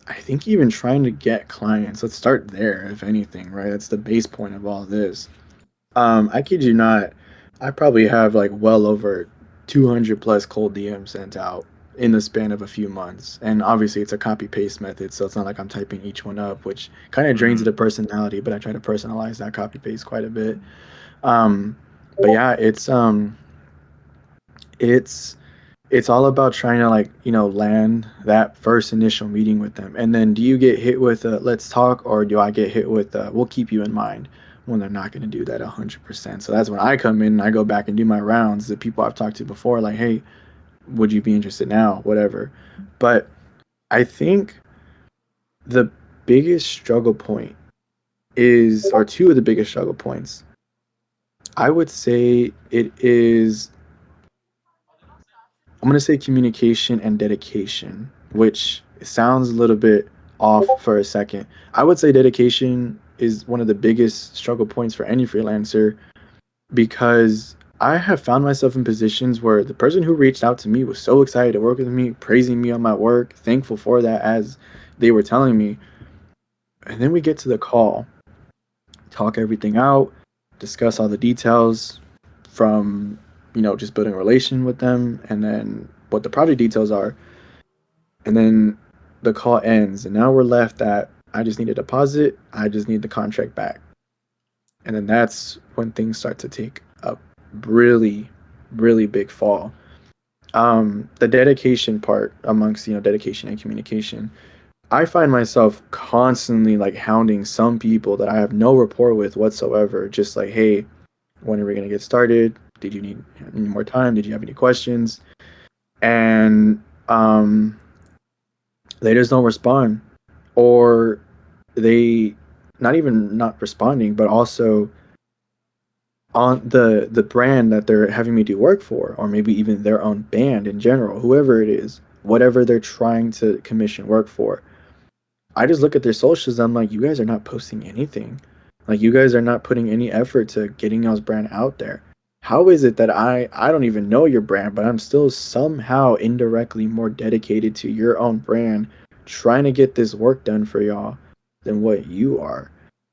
I think, even trying to get clients. Let's start there, if anything, right? That's the base point of all this. I kid you not, I probably have like well over 200 plus cold DMs sent out in the span of a few months. And obviously, it's a copy paste method, so it's not like I'm typing each one up, which kind of drains Mm-hmm. the personality, but I try to personalize that copy paste quite a bit. Um, but yeah, it's it's all about trying to, like, land that first initial meeting with them. And then do you get hit with a let's talk, or do I get hit with we'll keep you in mind, when they're not going to do that 100%? So that's when I come in and I go back and do my rounds, the people I've talked to before, like, hey, would you be interested now, whatever. But I think the biggest struggle point is, or two of the biggest struggle points, I would say it is, I'm gonna say communication and dedication, which sounds a little bit off for a second. I would say dedication is one of the biggest struggle points for any freelancer, because I have found myself in positions where the person who reached out to me was so excited to work with me, praising me on my work, thankful for that as they were telling me. And then we get to the call, talk everything out, discuss all the details from, just building a relation with them, and then what the project details are. And then the call ends, and now we're left at, I just need a deposit, I just need the contract back. And then that's when things start to take a really, really big fall. The dedication part, amongst, dedication and communication, I find myself constantly like hounding some people that I have no rapport with whatsoever, just like, hey, when are we going to get started? Did you need any more time? Did you have any questions? And they just don't respond, or they, not even not responding, but also on the brand that they're having me do work for, or maybe even their own band in general, whoever it is, whatever they're trying to commission work for. I just look at their socials, I'm like, you guys are not posting anything. Like, you guys are not putting any effort to getting y'all's brand out there. How is it that I don't even know your brand, but I'm still somehow indirectly more dedicated to your own brand, trying to get this work done for y'all, than what you are?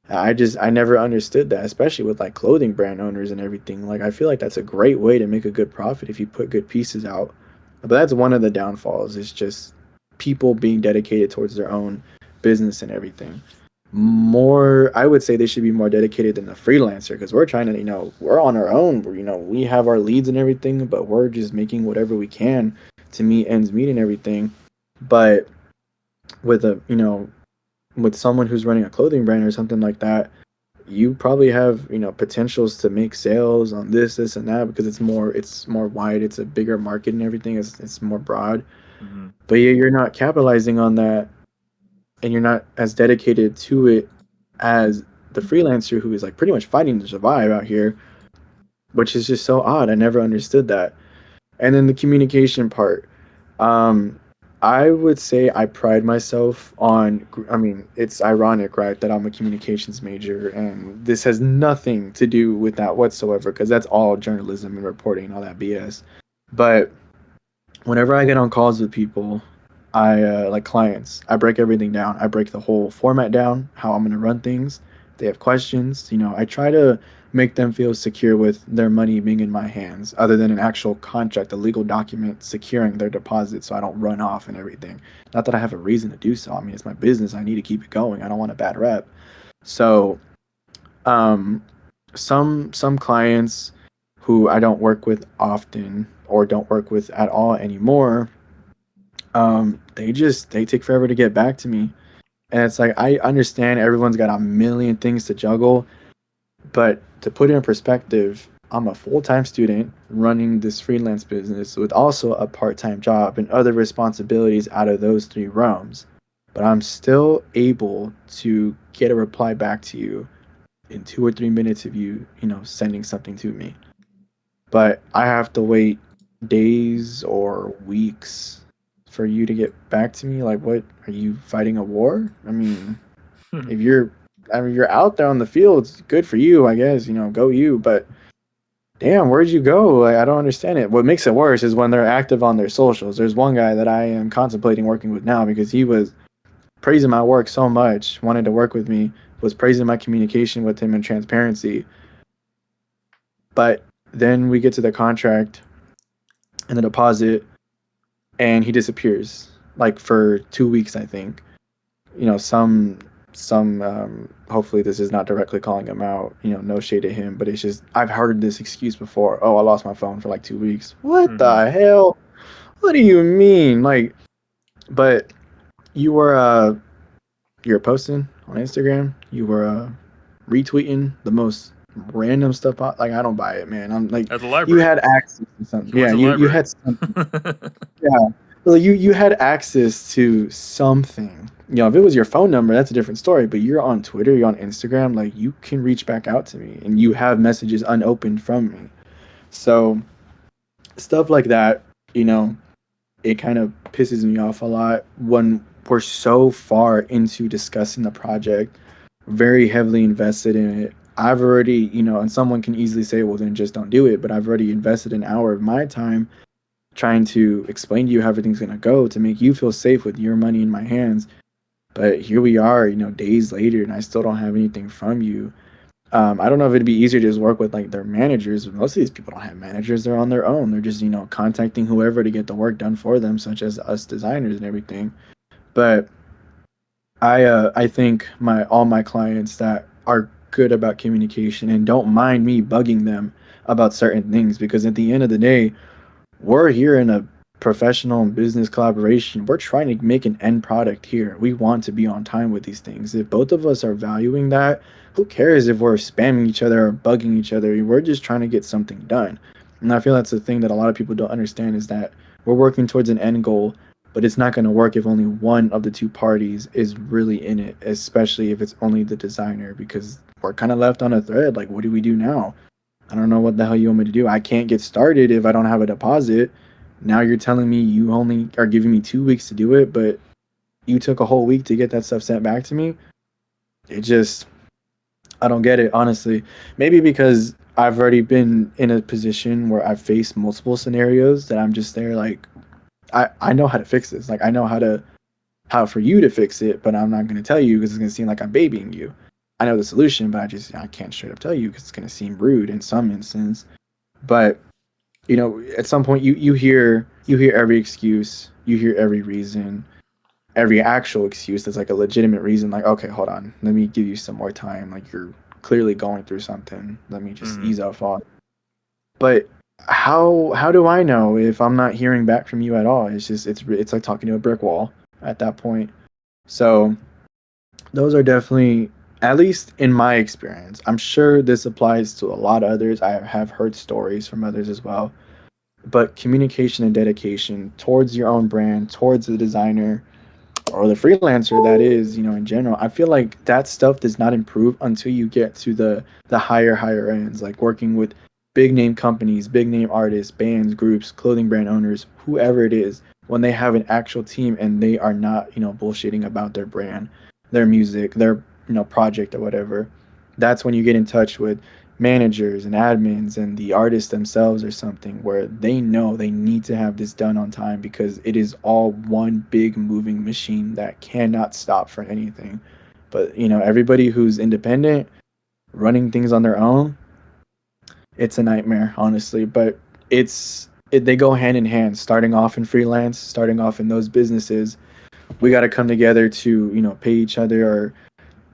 I never understood that, especially with like clothing brand owners and everything. Like, I feel like that's a great way to make a good profit if you put good pieces out. But that's one of the downfalls, is just people being dedicated towards their own business and everything. More, I would say they should be more dedicated than the freelancer, because we're trying to, we're on our own. We have our leads and everything, but we're just making whatever we can to meet ends meet and everything. But with a, with someone who's running a clothing brand or something like that, you probably have, potentials to make sales on this and that, because it's more wide, it's a bigger market and everything, it's more broad. Mm-hmm. But yeah, you're not capitalizing on that, and you're not as dedicated to it as the freelancer, who is like pretty much fighting to survive out here, which is just so odd. I never understood that. And then the communication part. Um, I would say I pride myself on, I mean, it's ironic, right, that I'm a communications major, and this has nothing to do with that whatsoever, because that's all journalism and reporting and all that BS. But whenever I get on calls with people, I like clients, I break everything down. I break the whole format down, how I'm going to run things. If they have questions, I try to make them feel secure with their money being in my hands, other than an actual contract, a legal document securing their deposit so I don't run off and everything. Not that I have a reason to do so. I mean, it's my business. I need to keep it going. I don't want a bad rep. So, um, some clients who I don't work with often or don't work with at all anymore, they take forever to get back to me. And it's like I understand everyone's got a million things to juggle, but to put it in perspective, I'm a full-time student running this freelance business with also a part-time job and other responsibilities out of those three realms. But I'm still able to get a reply back to you in 2 or 3 minutes of you sending something to me. But I have to wait days or weeks for you to get back to me. Like, what are you fighting a war? I mean, if you're, I mean, you're out there on the field, it's good for you, I guess. Go you. But damn, where'd you go? Like, I don't understand it. What makes it worse is when they're active on their socials. There's one guy that I am contemplating working with now because he was praising my work so much, wanted to work with me, was praising my communication with him and transparency. But then we get to the contract and the deposit, and he disappears like for 2 weeks, I think. Some hopefully this is not directly calling him out. No shade to him, but it's just I've heard this excuse before. Oh, I lost my phone for like 2 weeks. What the hell? What do you mean? Like, but you were you're posting on Instagram. You were retweeting the most random stuff. Like, I don't buy it, man. I'm like, At the you library. had access to something. He went Yeah, to the you library. had something. Yeah. Well, you had access to something. If it was your phone number, that's a different story. But you're on Twitter, you're on Instagram, like you can reach back out to me, and you have messages unopened from me. So stuff like that, you know, it kind of pisses me off a lot when we're so far into discussing the project, very heavily invested in it. I've already, and someone can easily say, well, then just don't do it. But I've already invested an hour of my time trying to explain to you how everything's going to go to make you feel safe with your money in my hands. But here we are, days later, and I still don't have anything from you. I don't know if it'd be easier to just work with like their managers, but most of these people don't have managers. They're on their own. They're just, contacting whoever to get the work done for them, such as us designers and everything. But I think all my clients that are good about communication and don't mind me bugging them about certain things, because at the end of the day, we're here in a professional and business collaboration. We're trying to make an end product here. We want to be on time with these things. If both of us are valuing that, who cares if we're spamming each other or bugging each other? We're just trying to get something done. And I feel that's the thing that a lot of people don't understand, is that we're working towards an end goal, but it's not going to work if only one of the two parties is really in it, especially if it's only the designer, because we're kind of left on a thread. Like, what do we do now? I don't know what the hell you want me to do. I can't get started if I don't have a deposit. Now you're telling me you only are giving me 2 weeks to do it, but you took a whole week to get that stuff sent back to me. It just, I don't get it, honestly. Maybe because I've already been in a position where I've faced multiple scenarios that I'm just there like, I know how to fix this. Like, I know how for you to fix it, but I'm not going to tell you because it's going to seem like I'm babying you. I know the solution, but I can't straight up tell you because it's going to seem rude in some instance. But at some point you hear every excuse, you hear every reason, every actual excuse that's like a legitimate reason. Like, okay, hold on, let me give you some more time. Like, you're clearly going through something. Let me just ease off on. But how do I know if I'm not hearing back from you at all? It's like talking to a brick wall at that point. So those are definitely, at least in my experience, I'm sure this applies to a lot of others. I have heard stories from others as well, but communication and dedication towards your own brand, towards the designer or the freelancer, that is, in general, I feel like that stuff does not improve until you get to the higher ends, like working with big name companies, big name artists, bands, groups, clothing brand owners, whoever it is. when they have an actual team and they are not, bullshitting about their brand, their music, their, project or whatever. That's when you get in touch with managers and admins and the artists themselves or something where they know they need to have this done on time because it is all one big moving machine that cannot stop for anything. But, everybody who's independent, running things on their own, it's a nightmare, honestly. But they go hand in hand. Starting off in freelance, starting off in those businesses, we got to come together to pay each other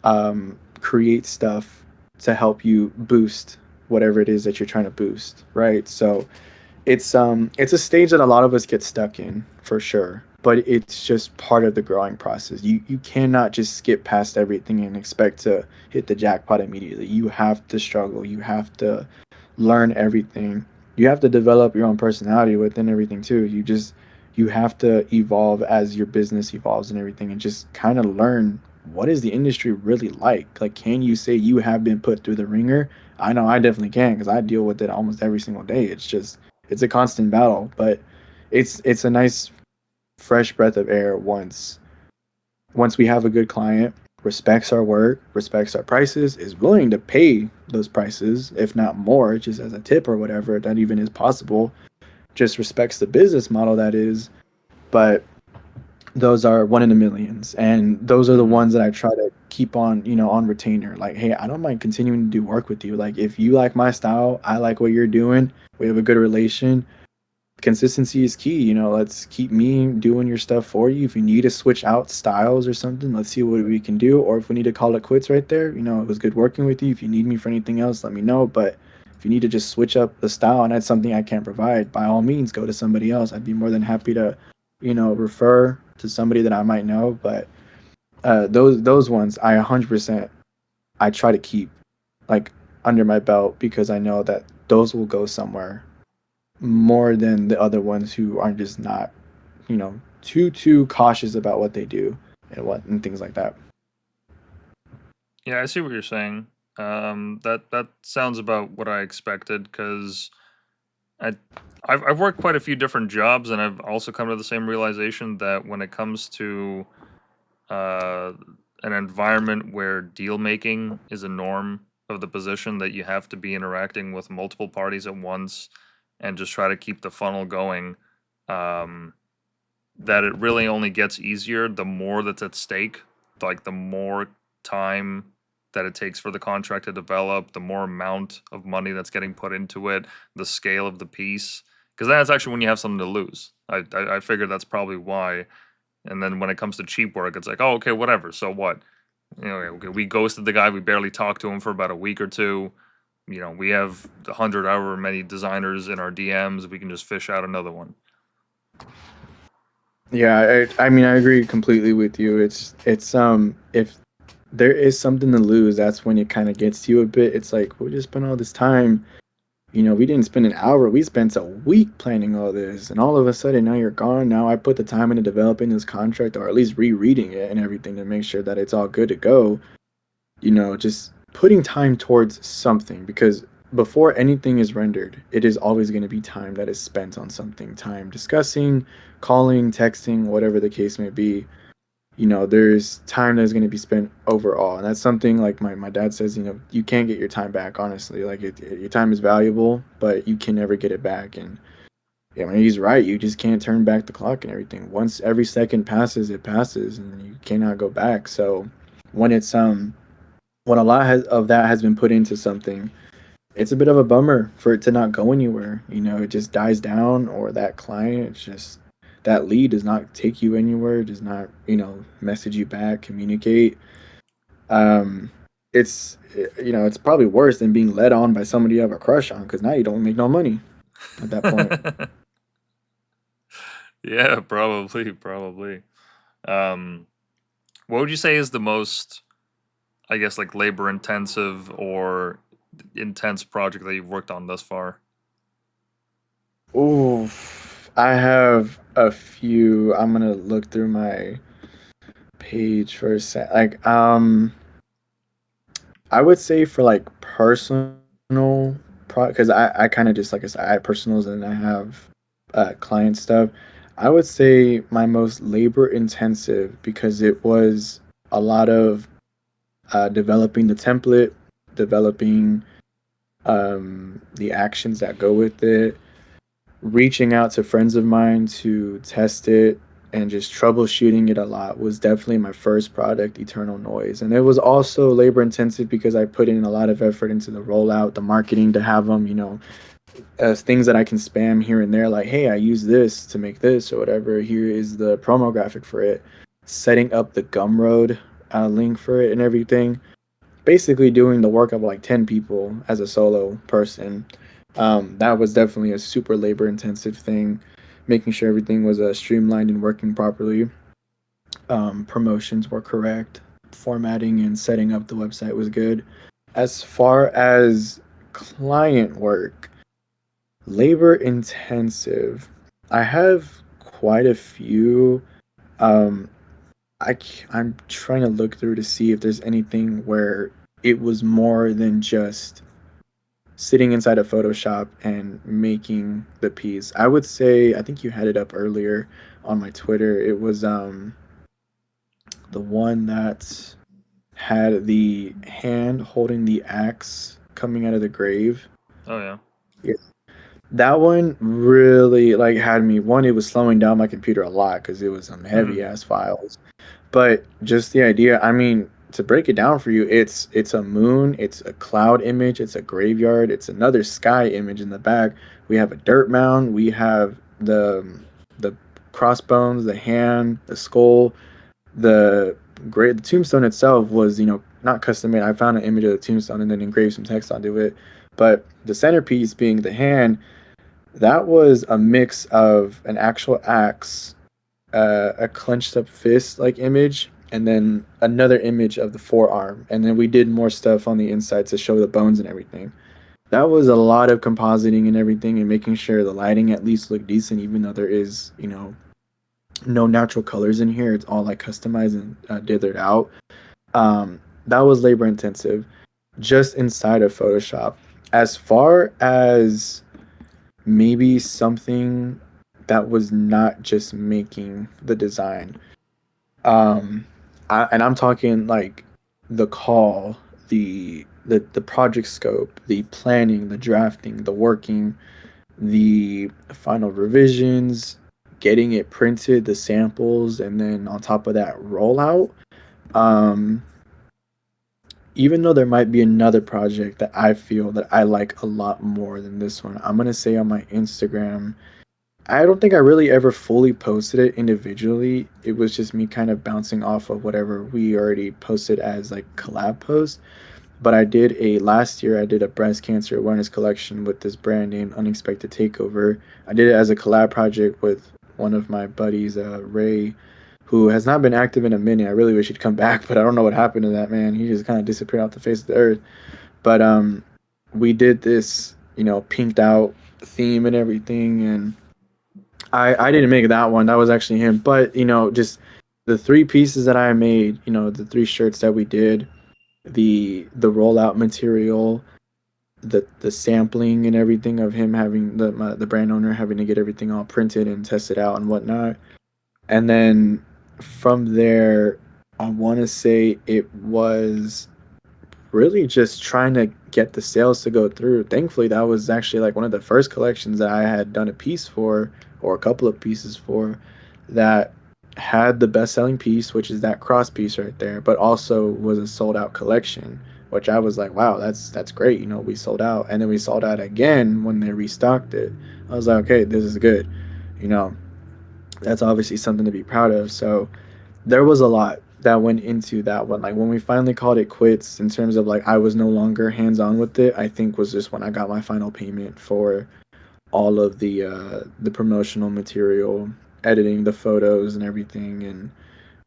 or create stuff to help you boost whatever it is that you're trying to boost, right? So it's a stage that a lot of us get stuck in for sure, but it's just part of the growing process. You cannot just skip past everything and expect to hit the jackpot immediately. You have to struggle, you have to learn everything, you have to develop your own personality within everything too. You have to evolve as your business evolves and everything, and just kind of learn what is the industry really like. Can you say you have been put through the ringer? I know I definitely can because I deal with it almost every single day. It's a constant battle, but it's a nice fresh breath of air once we have a good client, respects our work, respects our prices, is willing to pay those prices, if not more, just as a tip or whatever, that even is possible, just respects the business model that is. But those are one in a millions. And those are the Hmm. ones that I try to keep on, on retainer. Like, hey, I don't mind continuing to do work with you. Like, if you like my style, I like what you're doing, we have a good relation, consistency is key. Let's keep me doing your stuff for you. If you need to switch out styles or something, let's see what we can do. Or if we need to call it quits right there, it was good working with you. If you need me for anything else, let me know. But if you need to just switch up the style and that's something I can't provide, by all means, go to somebody else. I'd be more than happy to, refer to somebody that I might know. But those ones, I 100% I try to keep like under my belt because I know that those will go somewhere more than the other ones who are just not, too cautious about what they do and things like that. Yeah, I see what you're saying. That sounds about what I expected because I I've worked quite a few different jobs, and I've also come to the same realization that when it comes to uh, an environment where deal making is a norm of the position, that you have to be interacting with multiple parties at once and just try to keep the funnel going. Um, that it really only gets easier the more that's at stake. Like the more time that it takes for the contract to develop, the more amount of money that's getting put into it, the scale of the piece. Because that's actually when you have something to lose. I figured that's probably why. And then when it comes to cheap work, it's like, oh, okay, whatever. So what? Okay, we ghosted the guy. We barely talked to him for about a week or two. We have 100 however many designers in our DMs. We can just fish out another one. Yeah, I mean I agree completely with you. It's if there is something to lose, that's when it kind of gets to you a bit. It's like we just spent all this time. We didn't spend an hour. We spent a week planning all this, and all of a sudden now you're gone. Now I put the time into developing this contract, or at least rereading it and everything to make sure that it's all good to go. Just putting time towards something because before anything is rendered, it is always going to be time that is spent on something, time discussing, calling, texting, whatever the case may be. There's time that's going to be spent overall. And that's something like my dad says, you can't get your time back, honestly. Like your time is valuable, but you can never get it back. And yeah, I mean, he's right. You just can't turn back the clock and everything. Once every second passes, it passes and you cannot go back. So when it's, when a lot of that has been put into something, it's a bit of a bummer for it to not go anywhere. It just dies down, or that client just that lead does not take you anywhere, does not message you back, communicate. Um, it's probably worse than being led on by somebody you have a crush on because now you don't make no money at that point. Yeah, probably. Um, what would you say is the most, I guess, like labor intensive or intense project that you've worked on thus far? Ooh, I have a few. I'm gonna look through my page for a sec. Like, I would say for like personal because I kind of just like I said, I have personals and I have client stuff. I would say my most labor intensive because it was a lot of developing the template, developing the actions that go with it, reaching out to friends of mine to test it, and just troubleshooting it a lot was definitely my first product, Eternal Noise. And it was also labor intensive because I put in a lot of effort into the rollout, the marketing to have them, as things that I can spam here and there, like, hey, I use this to make this or whatever. Here is the promo graphic for it. Setting up the Gumroad link for it and everything. Basically, doing the work of like 10 people as a solo person. That was definitely a super labor intensive thing. Making sure everything was streamlined and working properly. Promotions were correct. Formatting and setting up the website was good. As far as client work, labor intensive. I have quite a few. Um, I'm trying to look through to see if there's anything where it was more than just sitting inside of Photoshop and making the piece. I would say I think you had it up earlier on my Twitter. It was the one that had the hand holding the axe coming out of the grave. Oh yeah. That one really like had me. One, it was slowing down my computer a lot because it was some heavy Hmm. ass files. But just the idea, I mean, to break it down for you, it's a moon, it's a cloud image, it's a graveyard, it's another sky image in the back. We have a dirt mound, we have the crossbones, the hand, the skull, the great the tombstone itself was not custom made. I found an image of the tombstone and then engraved some text onto it. But the centerpiece being the hand, that was a mix of an actual axe, a clenched up fist like image, and then another image of the forearm. And then we did more stuff on the inside to show the bones and everything. That was a lot of compositing and everything, and making sure the lighting at least looked decent, even though there is, no natural colors in here. It's all like customized and dithered out. That was labor intensive just inside of Photoshop. As far as maybe something that was not just making the design. Um, and I'm talking like the call, the project scope, the planning, the drafting, the working, the final revisions, getting it printed, the samples, and then on top of that, rollout. Um, Even though there might be another project that I feel that I like a lot more than this one, I'm gonna say on my Instagram, I don't think I really ever fully posted it individually. It was just me kind of bouncing off of whatever we already posted as like collab posts. But I did a last year I did a breast cancer awareness collection with this brand named Unexpected Takeover. I did it as a collab project with one of my buddies, Ray, who has not been active in a minute. I really wish he'd come back, but I don't know what happened to that man. He just kind of disappeared off the face of the earth. But we did this, pinked out theme and everything, and I didn't make that one. That was actually him. But just the three pieces that I made, the three shirts that we did, the rollout material, the sampling and everything of him having the brand owner having to get everything all printed and tested out and whatnot. And then from there, I want to say it was really just trying to get the sales to go through. Thankfully, that was actually like one of the first collections that I had done a piece for, or a couple of pieces for, that had the best selling piece, which is that cross piece right there, but also was a sold out collection, which I was like, wow, that's great. We sold out, and then we sold out again when they restocked it. I was like, okay, this is good. You know, that's obviously something to be proud of. So there was a lot that went into that one. Like when we finally called it quits in terms of like I was no longer hands on with it, I think was just when I got my final payment for all of the promotional material, editing the photos and everything, and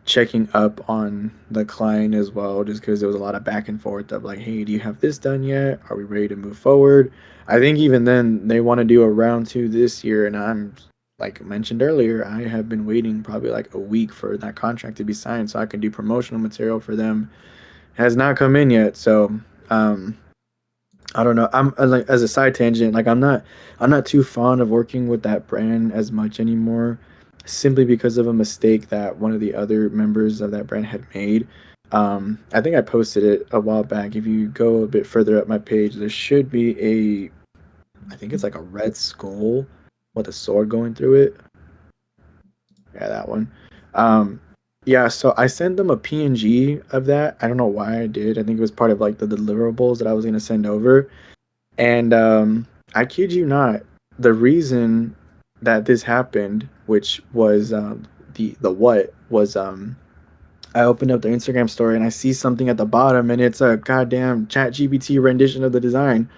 checking up on the client as well, just because there was a lot of back and forth of like, hey, do you have this done yet? Are we ready to move forward? I think even then they want to do a round two this year, and I'm like mentioned earlier, I have been waiting probably like a week for that contract to be signed so I can do promotional material for them. Has not come in yet, so um, I don't know. I'm like as a side tangent, like I'm not too fond of working with that brand as much anymore. simply because of a mistake that one of the other members of that brand had made. I think I posted it a while back. If you go a bit further up my page, there should be I think it's like a red skull with a sword going through it. Yeah, that one. Um, yeah, so I sent them a PNG of that. I don't know why I did. I think it was part of like the deliverables that I was gonna send over. And I kid you not, the reason that this happened, which was the what was I opened up the Instagram story and I see something at the bottom and it's a goddamn chat GPT rendition of the design.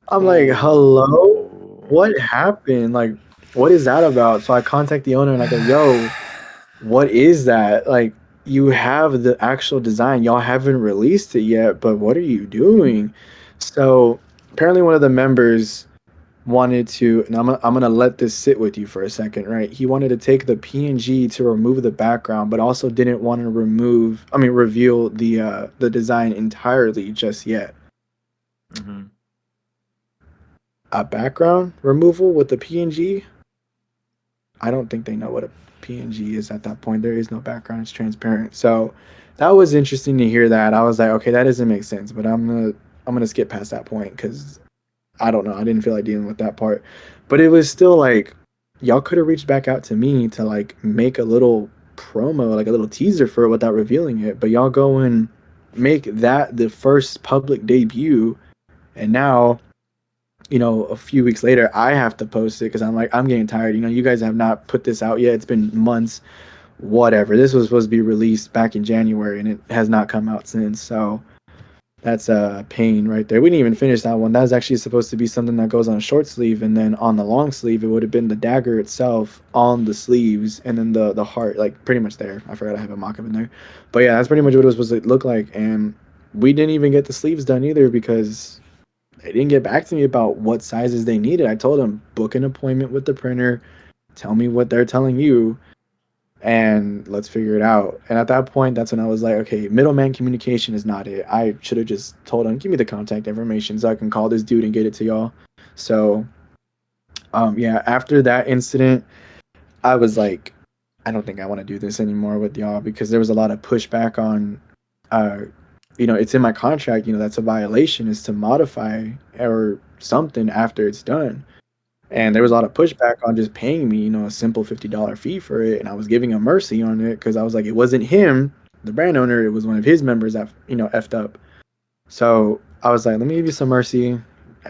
I'm like, hello? Oh. What happened? Like, what is that about? So I contact the owner and I go, yo, what is that? Like, you have the actual design. Y'all haven't released it yet, but what are you doing? So apparently one of the members wanted to, and I'm gonna let this sit with you for a second, right? He wanted to take the PNG to remove the background, but also didn't want to reveal the design entirely just yet. Hmm. A background removal with the PNG, I don't think they know what a PNG is at that point. There is no background; it's transparent. So that was interesting to hear that. I was like, okay, that doesn't make sense, but I'm gonna skip past that point because I don't know. I didn't feel like dealing with that part, but it was still like y'all could have reached back out to me to like make a little promo, like a little teaser for it without revealing it. But y'all go and make that the first public debut, and now a few weeks later, I have to post it because I'm like, I'm getting tired. You guys have not put this out yet. It's been months. Whatever. This was supposed to be released back in January, and it has not come out since. So that's a pain right there. We didn't even finish that one. That was actually supposed to be something that goes on a short sleeve, and then on the long sleeve, it would have been the dagger itself on the sleeves, and then the heart, like pretty much there. I forgot I have a mock-up in there, but yeah, that's pretty much what it was supposed to look like. And we didn't even get the sleeves done either because they didn't get back to me about what sizes they needed. I told them book an appointment with the printer, tell me what they're telling you, and let's figure it out. And at that point, that's when I was like, okay, middleman communication is not it. I should have just told them, give me the contact information so I can call this dude and get it to y'all. So, yeah, after that incident, I was like, I don't think I want to do this anymore with y'all because there was a lot of pushback on, uh, it's in my contract, that's a violation is to modify or something after it's done. And there was a lot of pushback on just paying me, a simple $50 fee for it. And I was giving him mercy on it because I was like, it wasn't him, the brand owner, it was one of his members that, effed up. So I was like, let me give you some mercy,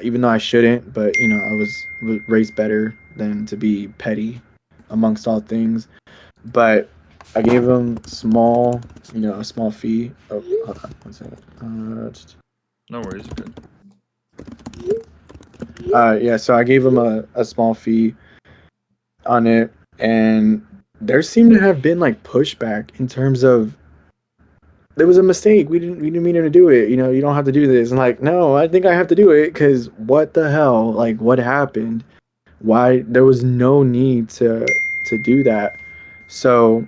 even though I shouldn't, but, I was raised better than to be petty amongst all things. But I gave him a small fee. Oh, hold on, one second. No worries. Good. Yeah, so I gave him a small fee on it, and there seemed to have been like pushback in terms of there was a mistake. We didn't mean to do it. You don't have to do this. And like, no, I think I have to do it because what the hell? Like, what happened? Why there was no need to do that. So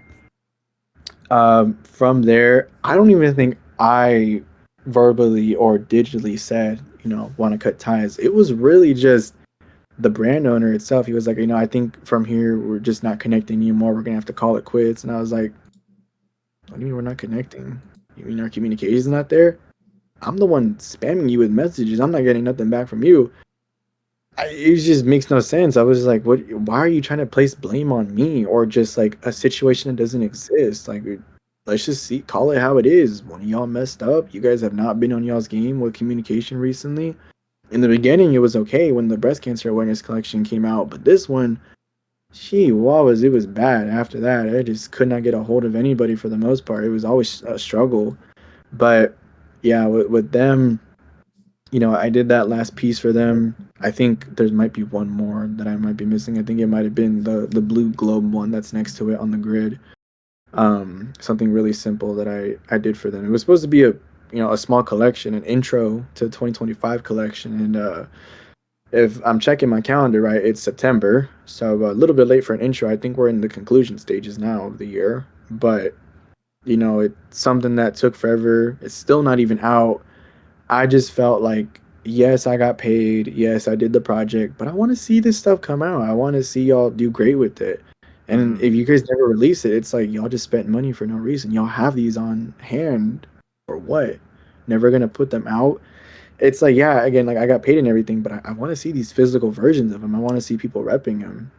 from there, I don't even think I verbally or digitally said, want to cut ties. It was really just the brand owner itself. He was like, I think from here we're just not connecting anymore. We're gonna have to call it quits. And I was like, what do you mean we're not connecting? You mean our communication's not there? I'm the one spamming you with messages. I'm not getting nothing back from you. It just makes no sense. I was like, what? Why are you trying to place blame on me or just like a situation that doesn't exist? Like, let's just call it how it is. One of y'all messed up. You guys have not been on y'all's game with communication recently. In the beginning, it was okay when the breast cancer awareness collection came out, but this one, it was bad. After that, I just could not get a hold of anybody for the most part. It was always a struggle. But yeah, with them, I did that last piece for them. I think there might be one more that I might be missing. I think it might have been the blue globe one that's next to it on the grid. Something really simple that I did for them. It was supposed to be a small collection, an intro to 2025 collection, and if I'm checking my calendar right, it's September, so a little bit late for an intro. I think we're in the conclusion stages now of the year, but it's something that took forever. It's still not even out. I just felt like, yes, I got paid. Yes, I did the project, but I want to see this stuff come out. I want to see y'all do great with it. And Mm. if you guys never release it, it's like y'all just spent money for no reason. Y'all have these on hand for what? Never gonna put them out. It's like, yeah, again, like I got paid and everything, but I want to see these physical versions of them. I want to see people repping them,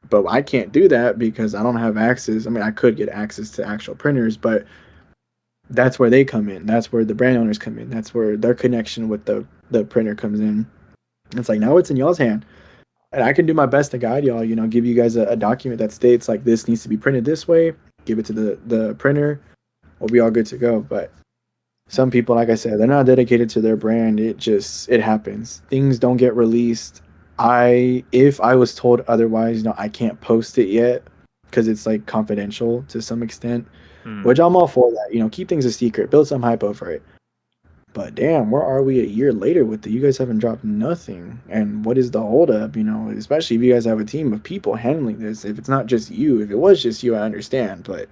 but I can't do that because I don't have access. I mean, I could get access to actual printers, but that's where they come in. That's where the brand owners come in. That's where their connection with the printer comes in. It's like now it's in y'all's hand, and I can do my best to guide y'all. You know, give you guys a document that states like this needs to be printed this way. Give it to the printer. We'll be all good to go. But some people, like I said, they're not dedicated to their brand. It happens. Things don't get released. If I was told otherwise, I can't post it yet because it's like confidential to some extent, Mm. which I'm all for that. Keep things a secret, build some hype over it. But damn, where are we a year later with it? You guys haven't dropped nothing. And what is the holdup? Especially if you guys have a team of people handling this. If it's not just you, if it was just you, I understand. But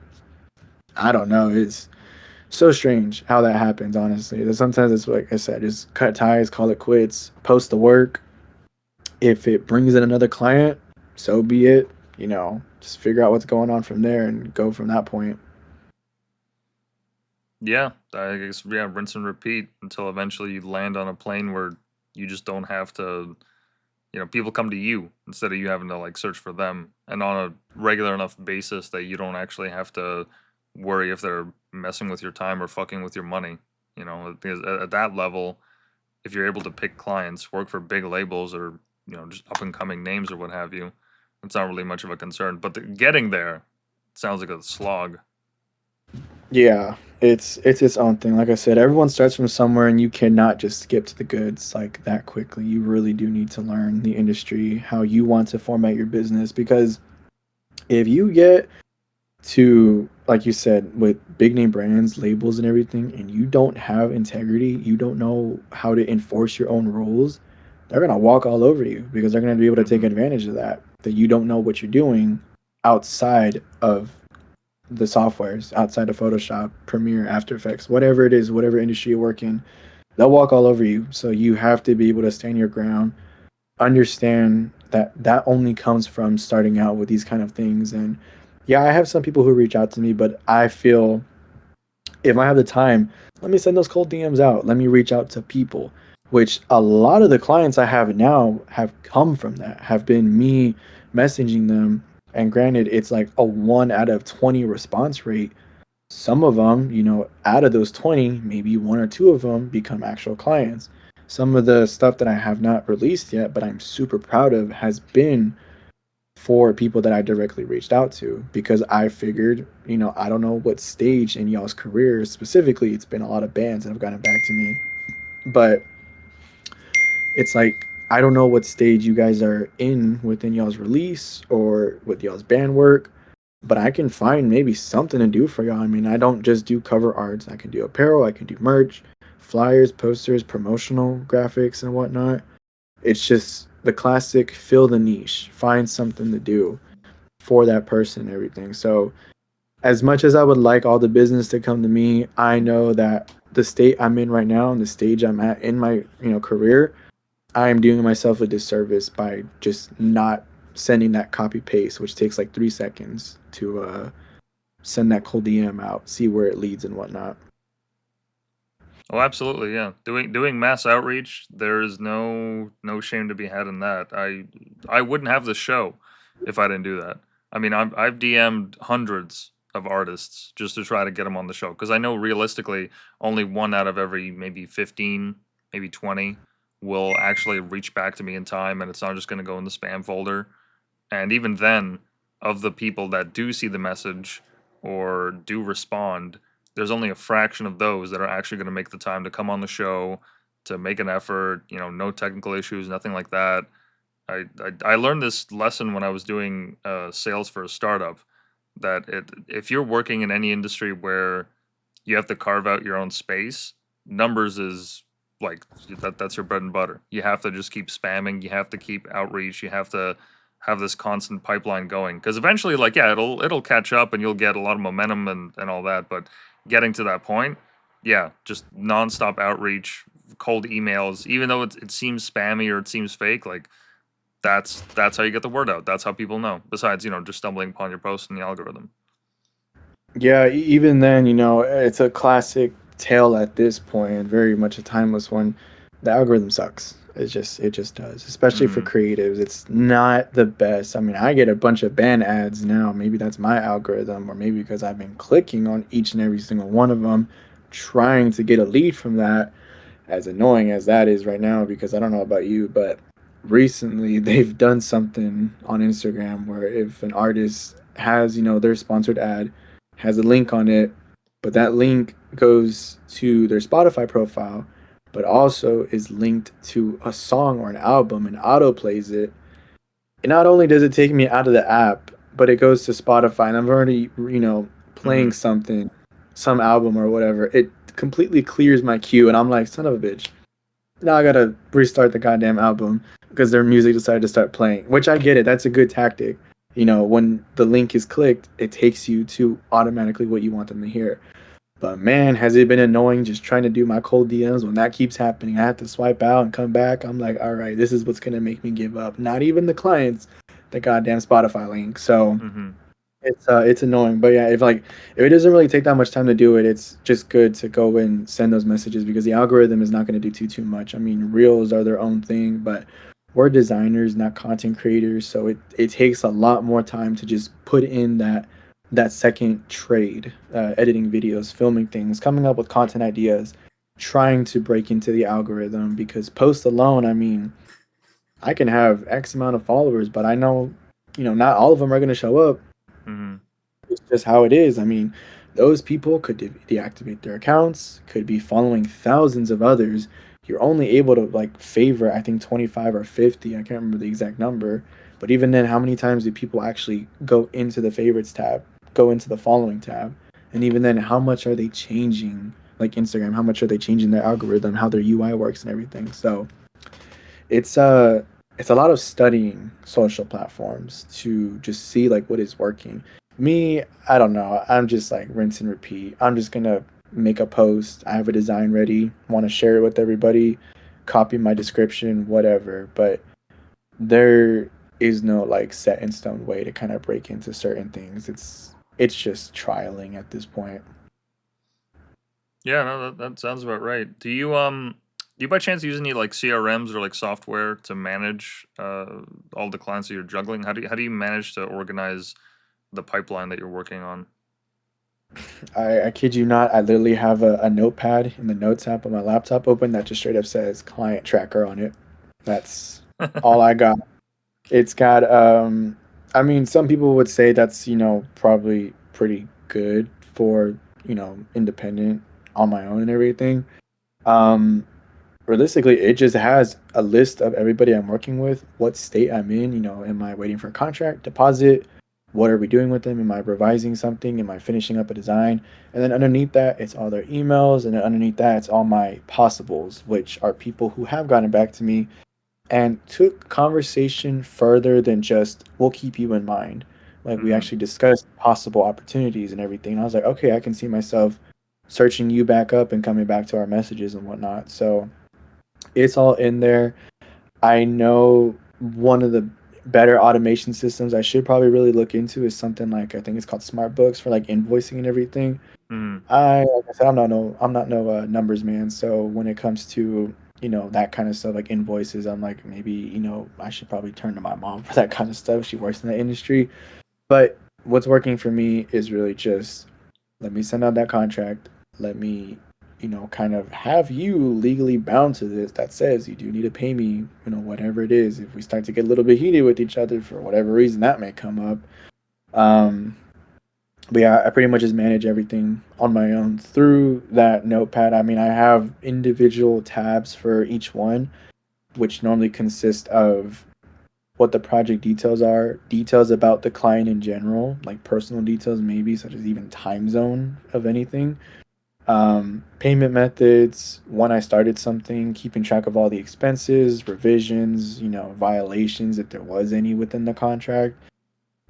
I don't know. It's so strange how that happens, honestly. Sometimes it's like I said, just cut ties, call it quits, post the work. If it brings in another client, so be it. Just figure out what's going on from there and go from that point. Yeah, I guess, yeah, rinse and repeat until eventually you land on a plane where you just don't have to, people come to you instead of you having to like search for them, and on a regular enough basis that you don't actually have to worry if they're messing with your time or fucking with your money. Because at that level, if you're able to pick clients, work for big labels or just up and coming names or what have you, it's not really much of a concern. But getting there sounds like a slog. Yeah, it's its own thing. Like I said, everyone starts from somewhere, and you cannot just skip to the goods like that quickly. You really do need to learn the industry, how you want to format your business, because if you get to, like you said, with big name brands, labels, and everything, and you don't have integrity, you don't know how to enforce your own rules, they're gonna walk all over you because they're gonna be able to take Hmm. advantage of that. That you don't know what you're doing outside of the softwares, outside of Photoshop, Premiere, After Effects, whatever it is, whatever industry you work in, they'll walk all over you. So you have to be able to stand your ground, understand that that only comes from starting out with these kind of things. And yeah, I have some people who reach out to me, but I feel if I have the time, let me send those cold DMs out. Let me reach out to people, which a lot of the clients I have now have come from that, have been me messaging them. And granted, it's like a 1 out of 20 response rate. Some of them, out of those 20, maybe one or two of them become actual clients. Some of the stuff that I have not released yet, but I'm super proud of, has been for people that I directly reached out to because I figured, I don't know what stage in y'all's career specifically. It's been a lot of bands that have gotten back to me, but it's like I don't know what stage you guys are in within y'all's release or with y'all's band work, but I can find maybe something to do for y'all. I mean, I don't just do cover arts. I can do apparel, I can do merch, flyers, posters, promotional graphics and whatnot. It's just the classic fill the niche, find something to do for that person and everything. So as much as I would like all the business to come to me, I know that the state I'm in right now and the stage I'm at in my, career, I am doing myself a disservice by just not sending that copy paste, which takes like 3 seconds to send that cold DM out, see where it leads and whatnot. Oh, absolutely, yeah. Doing mass outreach, there is no shame to be had in that. I wouldn't have the show if I didn't do that. I mean, I've DM'd hundreds of artists just to try to get them on the show because I know realistically only one out of every maybe 15, maybe 20 will actually reach back to me in time, and it's not just going to go in the spam folder. And even then, of the people that do see the message or do respond, there's only a fraction of those that are actually going to make the time to come on the show, to make an effort, no technical issues, nothing like that. I learned this lesson when I was doing sales for a startup that if you're working in any industry where you have to carve out your own space, numbers is like that's your bread and butter. You have to just keep spamming, you have to keep outreach, you have to have this constant pipeline going because eventually, like, yeah, it'll catch up and you'll get a lot of momentum and all that, but getting to that point, yeah, just nonstop outreach, cold emails, even though it seems spammy or it seems fake, like That's how you get the word out. That's how people know. Besides, just stumbling upon your post in the algorithm. Yeah, even then, it's a classic tale at this point, and very much a timeless one. The algorithm sucks. It just does, especially for Mm-hmm. creatives. It's not the best. I mean, I get a bunch of ban ads now. Maybe that's my algorithm, or maybe because I've been clicking on each and every single one of them, trying to get a lead from that. As annoying as that is right now, because I don't know about you, but recently they've done something on Instagram where if an artist has, their sponsored ad has a link on it, but that link goes to their Spotify profile, but also is linked to a song or an album and auto plays it. And not only does it take me out of the app, but it goes to Spotify and I'm already, Mm-hmm. playing something, some album or whatever. It completely clears my queue and I'm like, son of a bitch. Now I gotta restart the goddamn album because their music decided to start playing. Which I get it. That's a good tactic. When the link is clicked, it takes you to automatically what you want them to hear. But man, has it been annoying just trying to do my cold DMs when that keeps happening. I have to swipe out and come back. I'm like, all right, this is what's gonna make me give up. Not even the clients, the goddamn Spotify link. So Mm-hmm. it's annoying, but yeah, if it doesn't really take that much time to do it, it's just good to go and send those messages because the algorithm is not going to do too much. I mean, reels are their own thing, but we're designers, not content creators, so it takes a lot more time to just put in that second trade, editing videos, filming things, coming up with content ideas, trying to break into the algorithm. Because post alone, I mean, I can have X amount of followers, but I know, not all of them are going to show up. Mm-hmm. It's just how it is. I mean, those people could deactivate their accounts, could be following thousands of others. You're only able to like favor, I think 25 or 50. I can't remember the exact number. But even then, how many times do people actually go into the favorites tab, go into the following tab? And even then, how much are they changing, like Instagram, how much are they changing their algorithm, how their UI works and everything? So it's uh it's a lot of studying social platforms to just see like what is working. Me, I don't know. I'm just like rinse and repeat. I'm just gonna make a post. I have a design ready, want to share it with everybody, copy my description, whatever. But there is no like set in stone way to kind of break into certain things. It's just trialing at this point. Yeah, no, that sounds about right. Do you by chance use any like CRMs or like software to manage all the clients that you're juggling? How do you manage to organize the pipeline that you're working on? I kid you not, I literally have a notepad in the notes app on my laptop open that just straight up says client tracker on it. That's all I got. It's got I mean some people would say that's, probably pretty good for, independent on my own and everything. Um Realistically, it just has a list of everybody I'm working with, what state I'm in. Am I waiting for a contract, deposit? What are we doing with them? Am I revising something? Am I finishing up a design? And then underneath that, it's all their emails. And then underneath that, it's all my possibles, which are people who have gotten back to me and took conversation further than just, we'll keep you in mind. Like, we Mm-hmm. actually discussed possible opportunities and everything. And I was like, okay, I can see myself searching you back up and coming back to our messages and whatnot. So, it's all in there. I know one of the better automation systems I should probably really look into is something like I think it's called Smart Books for like invoicing and everything. Mm-hmm. Like I said, I'm not no numbers man. So when it comes to that kind of stuff like invoices, I'm like maybe I should probably turn to my mom for that kind of stuff. She works in that industry. But what's working for me is really just let me send out that contract. Let me, kind of have you legally bound to this that says you do need to pay me, whatever it is. If we start to get a little bit heated with each other for whatever reason that may come up. Um, but yeah, I pretty much just manage everything on my own through that notepad. I mean, I have individual tabs for each one, which normally consist of what the project details are, details about the client in general, like personal details, maybe, such as even time zone of anything, payment methods, when I started something, keeping track of all the expenses, revisions, violations if there was any within the contract,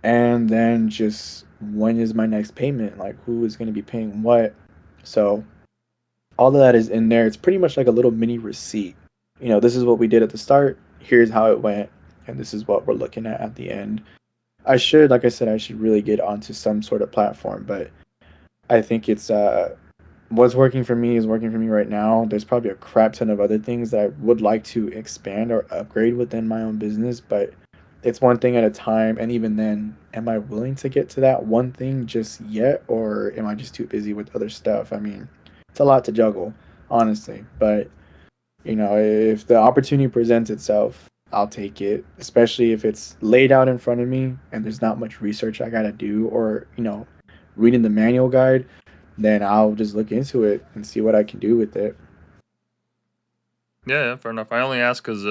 and then just when is my next payment, like who is going to be paying what. So all of that is in there. It's pretty much like a little mini receipt. This is what we did at the start. Here's how it went. and this is what we're looking at the end. I should, like I said, I should really get onto some sort of platform, but I think it's what's working for me is working for me right now. There's probably a crap ton of other things that I would like to expand or upgrade within my own business, but it's one thing at a time. And even then, am I willing to get to that one thing just yet, or am I just too busy with other stuff? I mean, it's a lot to juggle, honestly. But if the opportunity presents itself, I'll take it, especially if it's laid out in front of me and there's not much research I got to do or, reading the manual guide, then I'll just look into it and see what I can do with it. Yeah, yeah, fair enough. I only ask because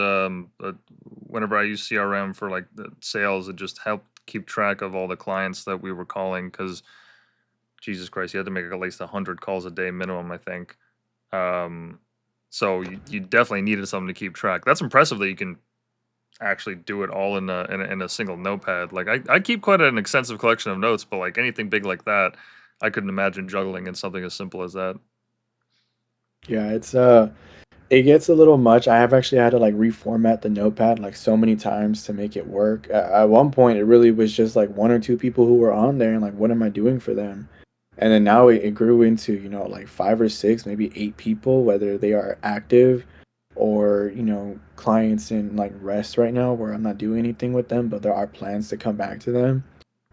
whenever I use CRM for like the sales, it just helped keep track of all the clients that we were calling. Because Jesus Christ, you had to make at least 100 calls a day minimum, I think. Um, so you definitely needed something to keep track. That's impressive that you can actually do it all in a single notepad. Like I keep quite an extensive collection of notes, but like anything big like that, I couldn't imagine juggling in something as simple as that. Yeah, it gets a little much. I have actually had to like reformat the notepad like so many times to make it work. At one point, it really was just like one or two people who were on there, and like, what am I doing for them? And then now it grew into, like five or six, maybe eight people, whether they are active or, clients in like rest right now where I'm not doing anything with them, but there are plans to come back to them.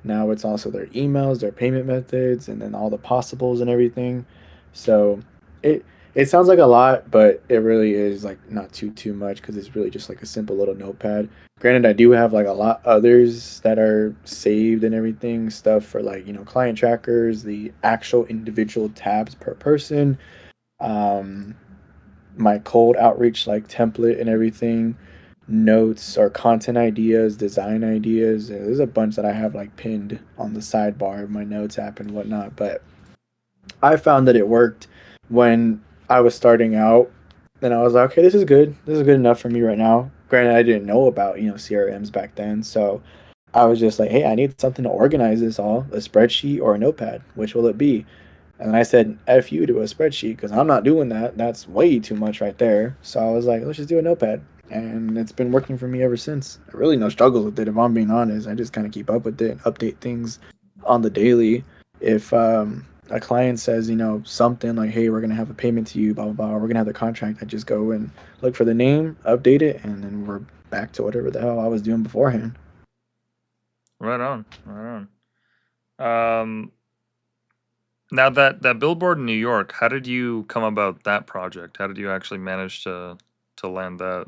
Now it's also their emails, their payment methods, and then all the possibles and everything. So it it sounds like a lot, but it really is like not too much because it's really just like a simple little notepad. Granted, I do have like a lot others that are saved and everything, stuff for like, client trackers, the actual individual tabs per person, um, my cold outreach like template and everything, notes or content ideas, design ideas. There's a bunch that I have like pinned on the sidebar of my notes app and whatnot. But I found that it worked when I was starting out, and I was like, okay, this is good. This is good enough for me right now. Granted, I didn't know about CRMs back then, so I was just like, hey, I need something to organize this all, a spreadsheet or a notepad. Which will it be? And I said, F you to a spreadsheet because I'm not doing that. That's way too much right there. So I was like, let's just do a notepad. And it's been working for me ever since. I really no struggles with it, if I'm being honest. I just kind of keep up with it and update things on the daily. If a client says, something like, hey, we're going to have a payment to you, blah, blah, blah, we're going to have the contract, I just go and look for the name, update it, and then we're back to whatever the hell I was doing beforehand. Right on, right on. Now that billboard in New York, how did you come about that project? How did you actually manage to land that?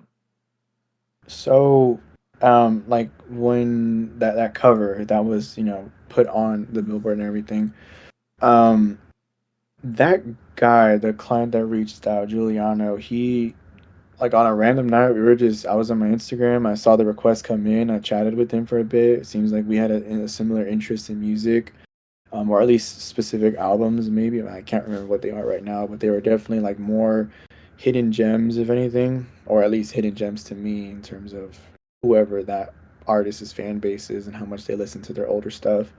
So, like when that cover that was put on the billboard and everything, um, that guy, the client that reached out, Giuliano, he like on a random night I was on my Instagram, I saw the request come in, I chatted with him for a bit. It seems like we had a similar interest in music, or at least specific albums. Maybe I can't remember what they are right now, but they were definitely like more hidden gems, if anything, or at least hidden gems to me in terms of whoever that artist's fan base is and how much they listen to their older stuff.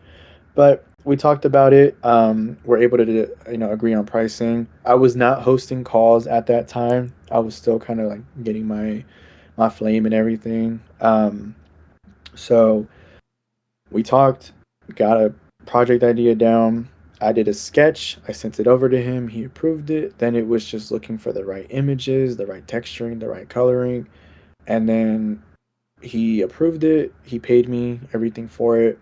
But we talked about it. We're able to agree on pricing. I was not hosting calls at that time. I was still kind of like getting my flame and everything. So we talked, got a project idea down. I did a sketch. I sent it over to him. He approved it. Then it was just looking for the right images, the right texturing, the right coloring. And then he approved it. He paid me everything for it.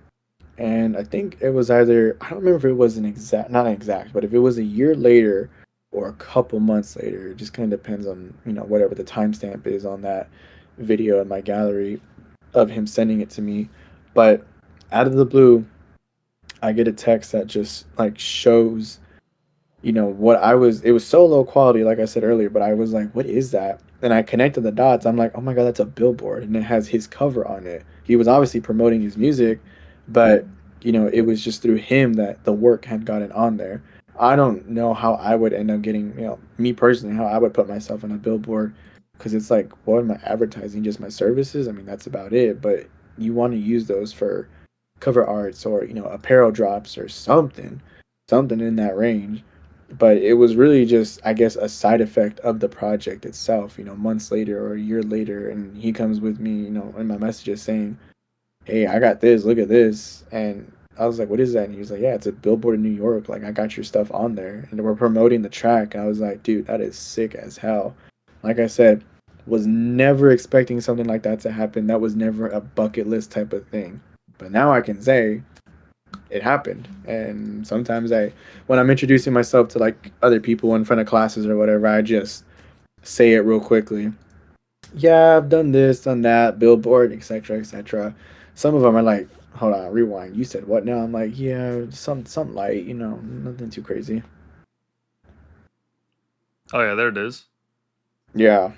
And I think it was either, I don't remember if it was an exact, not an exact, but if it was a year later or a couple months later, it just kind of depends on, whatever the timestamp is on that video in my gallery of him sending it to me. But out of the blue, I get a text that just like shows, what it was so low quality, like I said earlier, but I was like, what is that? And I connected the dots. I'm like, oh my God, that's a billboard. And it has his cover on it. He was obviously promoting his music, but, it was just through him that the work had gotten on there. I don't know how I would end up getting, me personally, how I would put myself on a billboard because it's like, what am I advertising? Just my services? I mean, that's about it. But you want to use those for cover arts or, apparel drops or something in that range. but it was really just, I guess, a side effect of the project itself. Months later or a year later, and he comes with me, in my messages saying, "Hey, I got this. Look at this." And I was like, "What is that?" And he was like, "Yeah, it's a billboard in New York. Like, I got your stuff on there, and we're promoting the track." And I was like, "Dude, that is sick as hell." Like I said, was never expecting something like that to happen. That was never a bucket list type of thing. But now I can say it happened. And sometimes when I'm introducing myself to like other people in front of classes or whatever, I just say it real quickly. Yeah, I've done this, done that, billboard, etc., etc. Some of them are like, hold on, rewind. You said what now? I'm like, yeah, some light, nothing too crazy. Oh yeah, there it is. Yeah,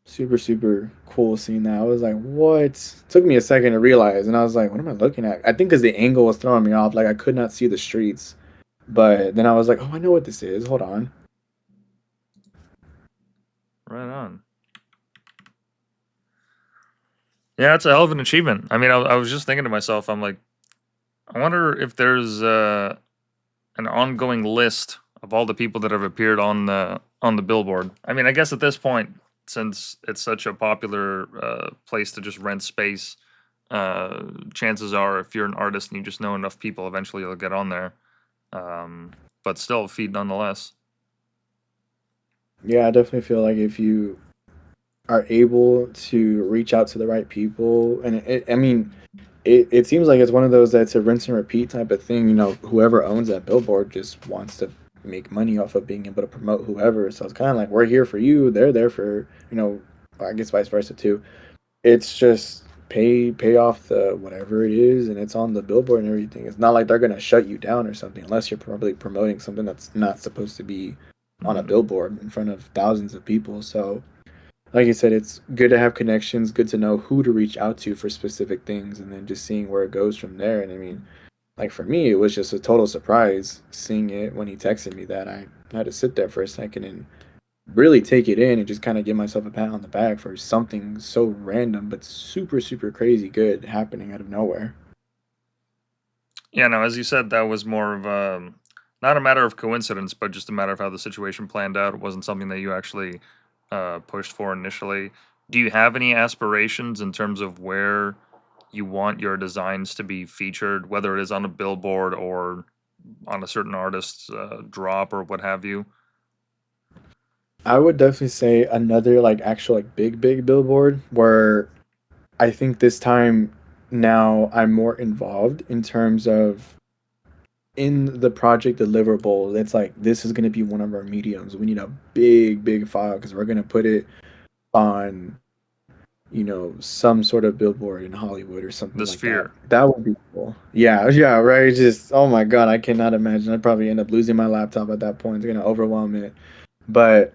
super super cool seeing that. I was like, what? Took me a second to realize, and I was like, what am I looking at? I think because the angle was throwing me off, like I could not see the streets. But then I was like, oh, I know what this is. Hold on. Right on. Yeah, it's a hell of an achievement. I mean, I was just thinking to myself, I'm like, I wonder if there's an ongoing list of all the people that have appeared on the billboard. I mean, I guess at this point, since it's such a popular place to just rent space, chances are if you're an artist and you just know enough people, eventually you'll get on there. Um, but still, a feat nonetheless. Yeah, I definitely feel like if you are able to reach out to the right people, and I mean, it seems like it's one of those that's a rinse and repeat type of thing. Whoever owns that billboard just wants to make money off of being able to promote whoever. So it's kind of like we're here for you, they're there for I guess vice versa too. It's just pay off the whatever it is, and it's on the billboard and everything. It's not like they're gonna shut you down or something unless you're probably promoting something that's not supposed to be on a Mm. billboard in front of thousands of people. So like you said, it's good to have connections, good to know who to reach out to for specific things, and then just seeing where it goes from there. And I mean, like for me, it was just a total surprise seeing it when he texted me that. I had to sit there for a second and really take it in and just kind of give myself a pat on the back for something so random but super, super crazy good happening out of nowhere. Yeah, no, as you said, that was more of not a matter of coincidence, but just a matter of how the situation planned out. It wasn't something that you actually pushed for initially. Do you have any aspirations in terms of where you want your designs to be featured, whether it is on a billboard or on a certain artist's drop or what have you? I would definitely say another like actual like big, big billboard where I think this time now I'm more involved in terms of in the project deliverable. It's like this is going to be one of our mediums. We need a big, big file because we're going to put it on, some sort of billboard in Hollywood or something The like that. sphere. That would be cool. Yeah, yeah, right. Just oh my god, I cannot imagine. I'd probably end up losing my laptop at that point. It's gonna overwhelm it. But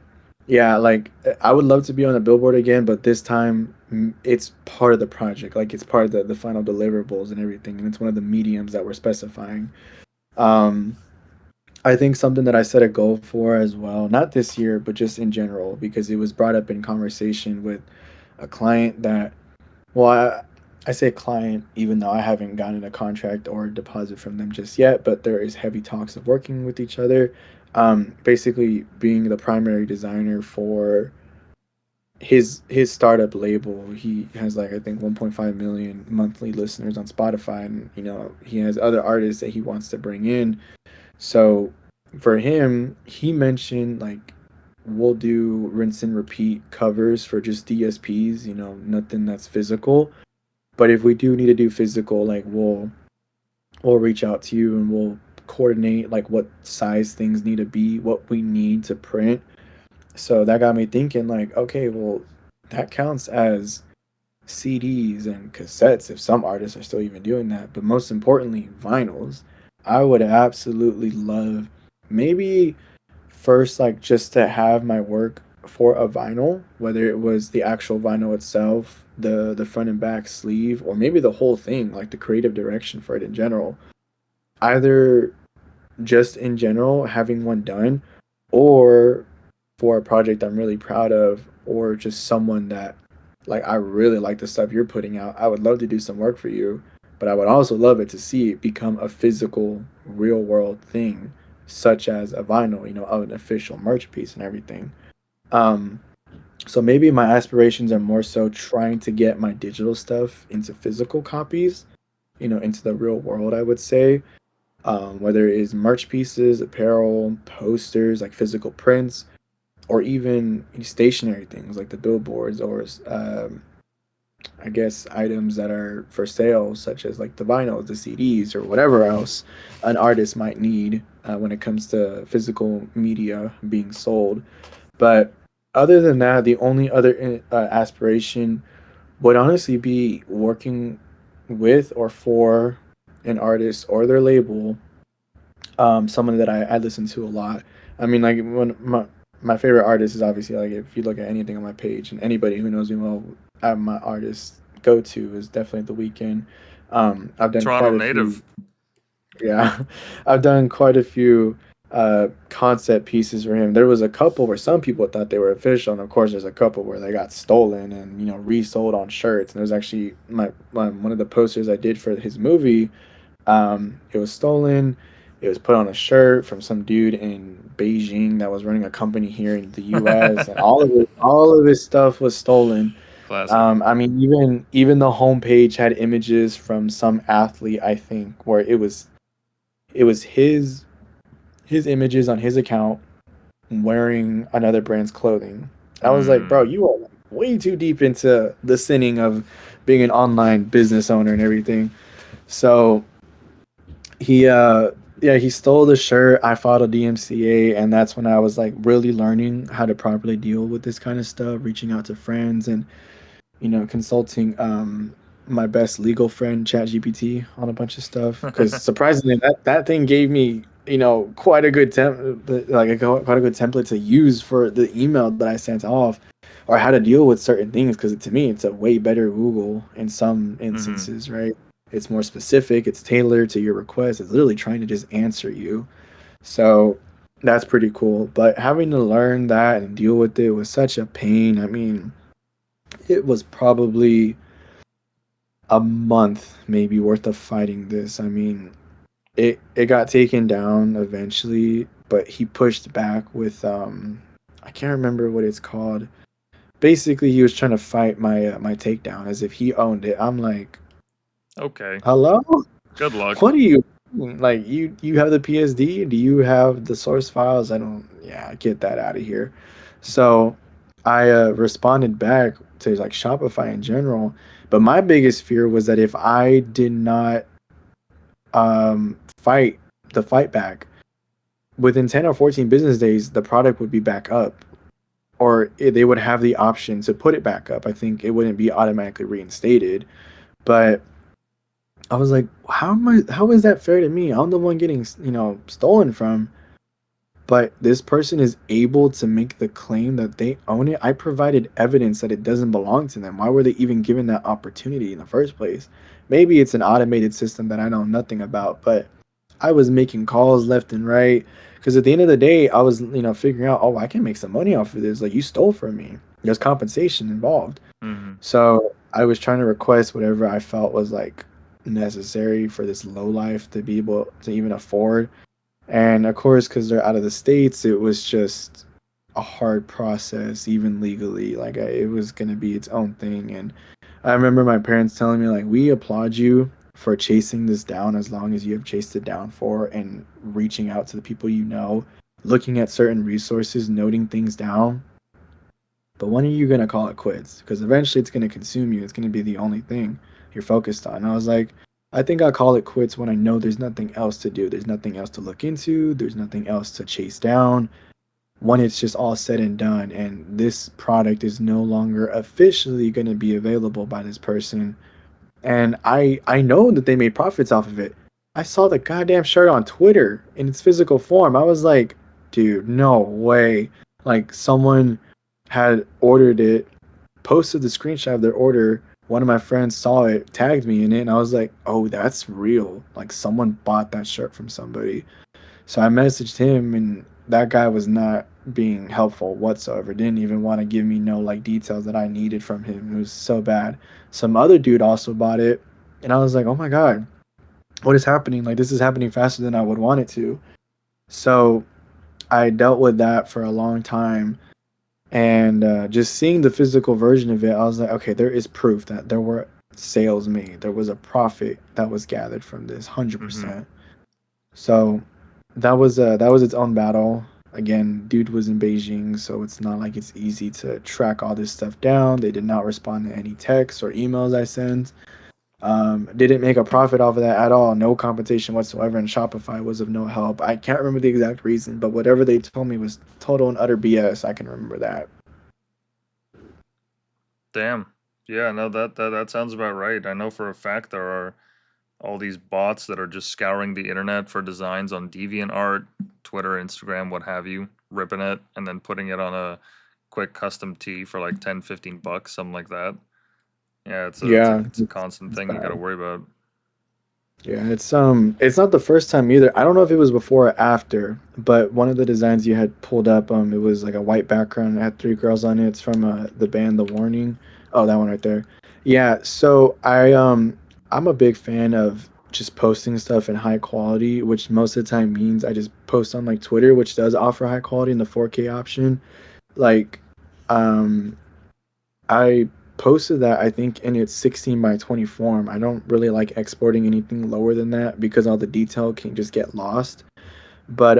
yeah, like I would love to be on a billboard again, but this time it's part of the project. Like it's part of the final deliverables and everything, and it's one of the mediums that we're specifying. Um, I think something that I set a goal for as well, not this year, but just in general, because it was brought up in conversation with a client that, well, I say client, even though I haven't gotten a contract or a deposit from them just yet, but there is heavy talks of working with each other. Basically, being the primary designer for his startup label. He has like I think 1.5 million monthly listeners on Spotify, and he has other artists that he wants to bring in. So for him, he mentioned like we'll do rinse and repeat covers for just DSPs, nothing that's physical. But if we do need to do physical, like we'll reach out to you and we'll coordinate like what size things need to be, what we need to print. So that got me thinking like, okay, well that counts as CDs and cassettes if some artists are still even doing that. But most importantly, vinyls. I would absolutely love maybe first like just to have my work for a vinyl, whether it was the actual vinyl itself, the front and back sleeve, or maybe the whole thing, like the creative direction for it in general. Either just in general having one done, or for a project I'm really proud of, or just someone that like I really like the stuff you're putting out. I would love to do some work for you. but I would also love it to see it become a physical, real world thing, such as a vinyl, of an official merch piece and everything. Um, so maybe my aspirations are more so trying to get my digital stuff into physical copies, into the real world, I would say. Whether it is merch pieces, apparel, posters, like physical prints, or even stationary things like the billboards or I guess items that are for sale, such as like the vinyls, the CDs, or whatever else an artist might need when it comes to physical media being sold. But other than that, the only other aspiration would honestly be working with or for an artist or their label, someone that I listen to a lot. I mean, like when my favorite artist is obviously, like, if you look at anything on my page and anybody who knows me well, my artist go to is definitely The Weeknd. I've done Toronto quite a few. native. Yeah, I've done quite a few concept pieces for him. There was a couple where some people thought they were official, and of course, there's a couple where they got stolen and resold on shirts. And there's actually my one of the posters I did for his movie. It was stolen. It was put on a shirt from some dude in Beijing that was running a company here in the U.S. And all of his stuff was stolen. Classic. I mean, even the homepage had images from some athlete, I think, where it was his images on his account wearing another brand's clothing. I was like, bro, Mm. you are way too deep into the sinning of being an online business owner and everything. So he yeah, he stole the shirt. I filed a DMCA, and that's when I was like really learning how to properly deal with this kind of stuff, reaching out to friends and consulting my best legal friend ChatGPT on a bunch of stuff, because surprisingly that thing gave me quite a good quite a good template to use for the email that I sent off, or how to deal with certain things, because to me it's a way better Google in some Hmm. instances, right? It's more specific, it's tailored to your request, it's literally trying to just answer you. So that's pretty cool, but having to learn that and deal with it was such a pain. I mean, it was probably a month maybe worth of fighting this. I mean, it got taken down eventually, but he pushed back with I can't remember what it's called. Basically, he was trying to fight my takedown as if he owned it. I'm like, Okay. "Hello? Good luck. What are you like, you have the PSD? Do you have the source files? I don't Yeah, get that out of here." So, I responded back to like Shopify in general, but my biggest fear was that if I did not fight the fight back within 10 or 14 business days, the product would be back up, or they would have the option to put it back up. I think it wouldn't be automatically reinstated, but I was like, how is that fair to me? I'm the one getting, stolen from, but this person is able to make the claim that they own it. I provided evidence that it doesn't belong to them. Why were they even given that opportunity in the first place? Maybe it's an automated system that I know nothing about, but I was making calls left and right, because at the end of the day, I was, figuring out, oh, I can make some money off of this. Like, you stole from me. There's compensation involved. Hmm. So I was trying to request whatever I felt was like necessary for this low life to be able to even afford. And of course, because they're out of the states, it was just a hard process, even legally. Like, it was gonna be its own thing. And I remember my parents telling me, like, we applaud you for chasing this down as long as you have chased it down for, and reaching out to the people looking at certain resources, noting things down. But when are you going to call it quits? Because eventually it's going to consume you. It's going to be the only thing you're focused on. And I was like, I think I'll call it quits when I know there's nothing else to do. There's nothing else to look into. There's nothing else to chase down. When it's just all said and done, and this product is no longer officially going to be available by this person, and I know that they made profits off of it. I saw the goddamn shirt on Twitter in its physical form. I was like, dude, no way. Like, someone had ordered it, posted the screenshot of their order. One of my friends saw it, tagged me in it, and I was like, oh, that's real. Like, someone bought that shirt from somebody. So I messaged him, and that guy was not being helpful whatsoever. Didn't even want to give me no like details that I needed from him. It was so bad. Some other dude also bought it, And I was like, oh my God, what is happening? Like, this is happening faster than I would want it to. So I dealt with that for a long time. And just seeing the physical version of it, I was like, okay, there is proof that there were sales made. There was a profit that was gathered from this, Mm-hmm. 100%. So that was its own battle. Again, dude was in Beijing, so it's not like it's easy to track all this stuff down. They did not respond to any texts or emails I sent. Didn't make a profit off of that at all. No compensation whatsoever, and Shopify was of no help. I can't remember the exact reason, but whatever they told me was total and utter BS. I can remember that. Damn. Yeah, no, that sounds about right. I know for a fact there are all these bots that are just scouring the internet for designs on DeviantArt, Twitter, Instagram, what have you, ripping it and then putting it on a quick custom tee for like 10, 15 bucks, something like that. Yeah, Yeah, it's a constant it's thing you got to bad. worry about. Yeah, it's not the first time either. I don't know if it was before or after, but one of the designs you had pulled up, it was like a white background. It had three girls on it. It's from the band The Warning. Oh, that one right there. Yeah, so I'm a big fan of just posting stuff in high quality, which most of the time means I just post on like Twitter, which does offer high quality in the 4K option. Like, um, I posted that I think in its 16 by 20 form. I don't really like exporting anything lower than that because all the detail can just get lost. But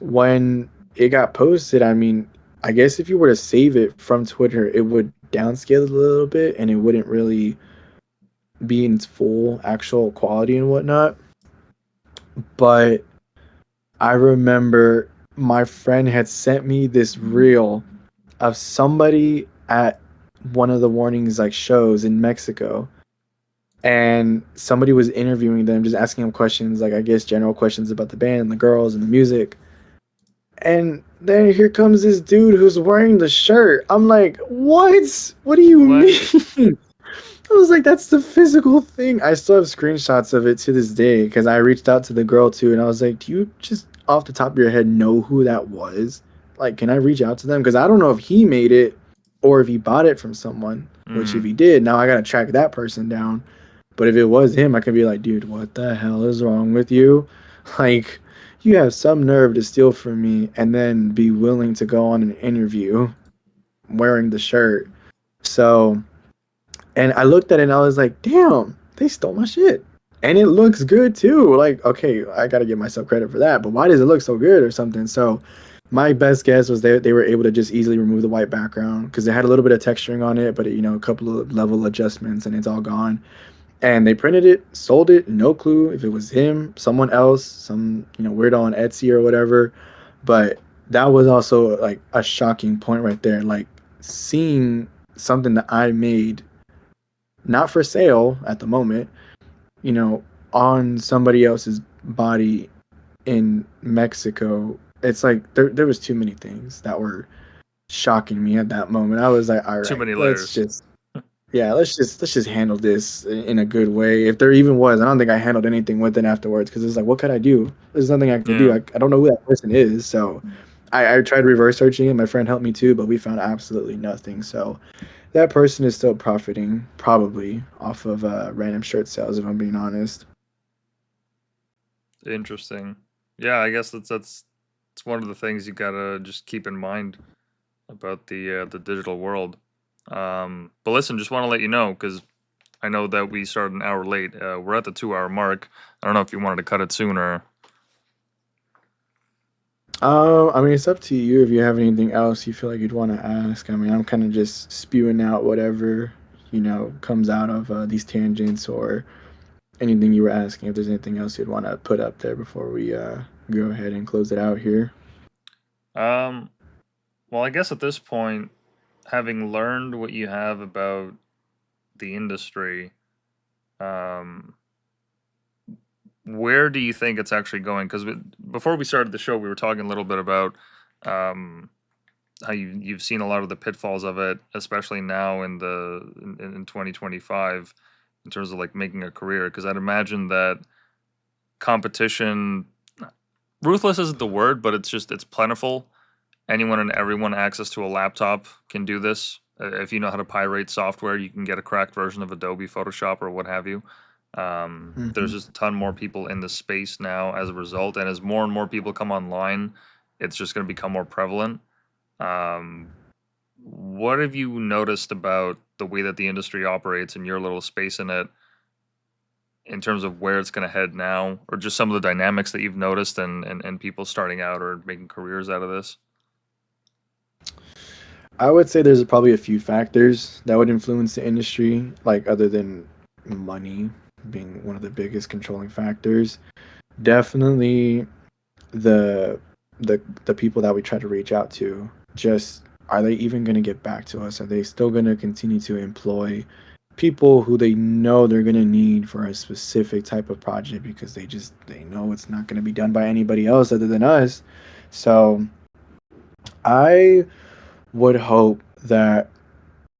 when it got posted, I mean, I guess if you were to save it from Twitter, it would downscale it a little bit and it wouldn't really be in its full actual quality and whatnot. But I remember my friend had sent me this reel of somebody at one of the warnings like shows in Mexico, and somebody was interviewing them, just asking them questions, like I guess general questions about the band and the girls and the music. And then here comes this dude who's wearing the shirt. I'm like, what? What do you What? mean? I was like, that's the physical thing. I still have screenshots of it to this day because I reached out to the girl too, and I was like, do you just off the top of your head know who that was? Like, can I reach out to them? Because I don't know if he made it or if he bought it from someone. Which, if Mm. he did, now I gotta track that person down. But if it was him, I could be like, dude, what the hell is wrong with you? Like, you have some nerve to steal from me and then be willing to go on an interview wearing the shirt. So, and I looked at it and I was like, damn, they stole my shit. And it looks good too. Like, okay, I gotta give myself credit for that. But why does it look so good or something? So my best guess was they were able to just easily remove the white background because it had a little bit of texturing on it, but a couple of level adjustments and it's all gone. And they printed it, sold it, no clue if it was him, someone else, some weirdo on Etsy or whatever. But that was also like a shocking point right there. Like seeing something that I made not for sale at the moment, you know, on somebody else's body in Mexico. It's like there was too many things that were shocking me at that moment. I was like, all Too right, many layers. let's just handle this in a good way. If there even was, I don't think I handled anything with it afterwards because it's like, what could I do? There's nothing I could do. Yeah. I don't know who that person is. So I tried reverse searching it. My friend helped me too, but we found absolutely nothing. So that person is still profiting probably off of random shirt sales, if I'm being honest. Interesting. Yeah, I guess that's it's one of the things you gotta just keep in mind about the digital world. But listen, just want to let you know because I know that we started an hour late. We're at the 2 hour mark. I don't know if you wanted to cut it sooner. I mean, it's up to you if you have anything else you feel like you'd want to ask. I mean, I'm kind of just spewing out whatever, comes out of these tangents or anything you were asking. If there's anything else you'd want to put up there before we go ahead and close it out here. Um, well, I guess at this point, having learned what you have about the industry, um, where do you think it's actually going? Because before we started the show, we were talking a little bit about um, how you've seen a lot of the pitfalls of it, especially now in 2025, in terms of like making a career. Because I'd imagine that competition, ruthless isn't the word, but it's plentiful. Anyone and everyone access to a laptop can do this. If you know how to pirate software, you can get a cracked version of Adobe Photoshop or what have you. There's Mhm. just a ton more people in the space now as a result, and as more and more people come online, it's just going to become more prevalent. Um, what have you noticed about the way that the industry operates and your little space in it, in terms of where it's going to head now, or just some of the dynamics that you've noticed and people starting out or making careers out of this? I would say there's probably a few factors that would influence the industry, like other than money being one of the biggest controlling factors. Definitely the the people that we try to reach out to. Just are they even going to get back to us? Are they still going to continue to employ people who they know they're going to need for a specific type of project because they know it's not going to be done by anybody else other than us. So I would hope that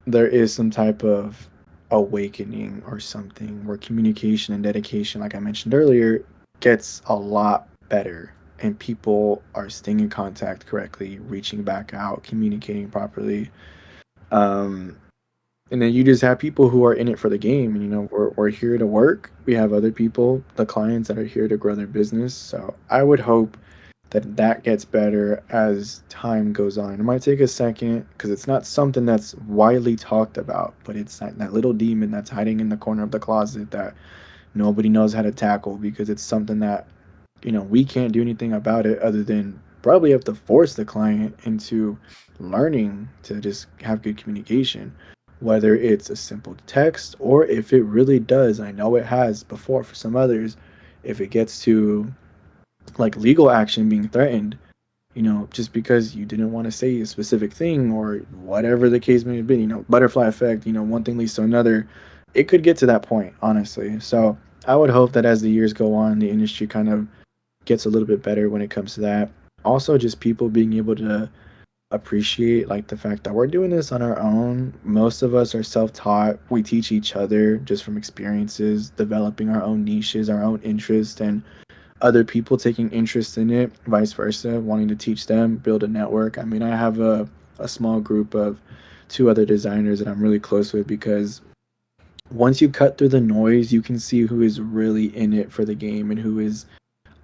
there is some type of awakening or something where communication and dedication, like I mentioned earlier, gets a lot better and people are staying in contact correctly, reaching back out, communicating properly. Um, and then you just have people who are in it for the game. And, we're here to work. We have other people, the clients that are here to grow their business. So I would hope that that gets better as time goes on. It might take a second because it's not something that's widely talked about, but it's that little demon that's hiding in the corner of the closet that nobody knows how to tackle because it's something that, we can't do anything about it other than probably have to force the client into learning to just have good communication. Whether it's a simple text or if it really does, I know it has before for some others, if it gets to like legal action being threatened, just because you didn't want to say a specific thing or whatever the case may have been, butterfly effect, one thing leads to another. It could get to that point, honestly. So I would hope that as the years go on, the industry kind of gets a little bit better when it comes to that. Also, just people being able to appreciate like the fact that we're doing this on our own. Most of us are self-taught. We teach each other just from experiences, developing our own niches, our own interests, and other people taking interest in it, vice versa, wanting to teach them, build a network. I mean, I have a small group of two other designers that I'm really close with because once you cut through the noise, you can see who is really in it for the game and who is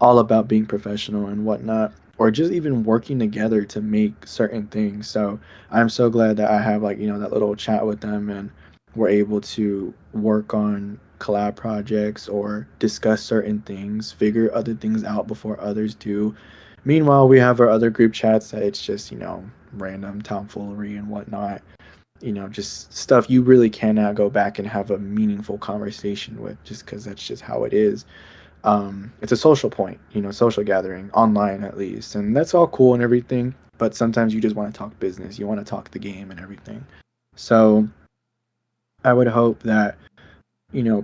all about being professional and whatnot, or just even working together to make certain things. So I'm so glad that I have like, that little chat with them and we're able to work on collab projects or discuss certain things, figure other things out before others do. Meanwhile, we have our other group chats that it's just, random tomfoolery and whatnot. Just stuff you really cannot go back and have a meaningful conversation with just because that's just how it is. It's a social point, social gathering online at least, and that's all cool and everything. But sometimes you just want to talk business, you want to talk the game and everything. So I would hope that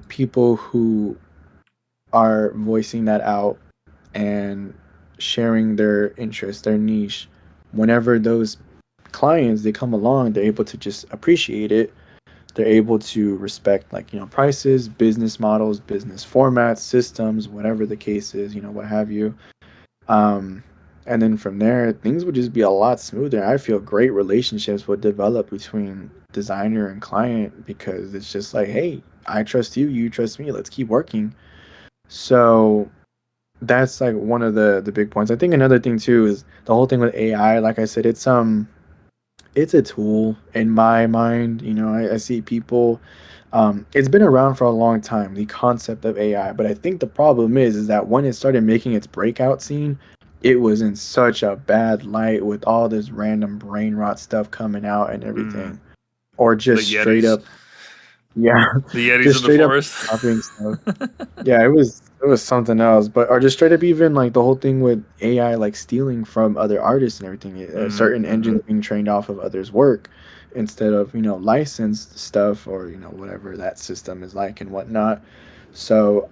people who are voicing that out and sharing their interest, their niche, whenever those clients they come along, they're able to just appreciate it. They're able to respect like prices, business models, business formats, systems, whatever the case is, what have you. um and then from there things would just be a lot smoother. I feel great relationships would develop between designer and client because it's just like, hey, I trust you, you trust me, let's keep working. So that's like one of the big points. I think another thing too is the whole thing with AI. Like I said, it's a tool in my mind. I see people. It's been around for a long time, the concept of AI. But I think the problem is that when it started making its breakout scene, it was in such a bad light with all this random brain rot stuff coming out and Mm, everything, or the just straight Yetis, up, yeah, the Yetis just in the straight up forest. copying stuff. Yeah, it was something else, but or just straight up even like the whole thing with AI like stealing from other artists and everything, certain Mm-hmm. engines being trained off of others' work instead of licensed stuff or whatever that system is like and whatnot. So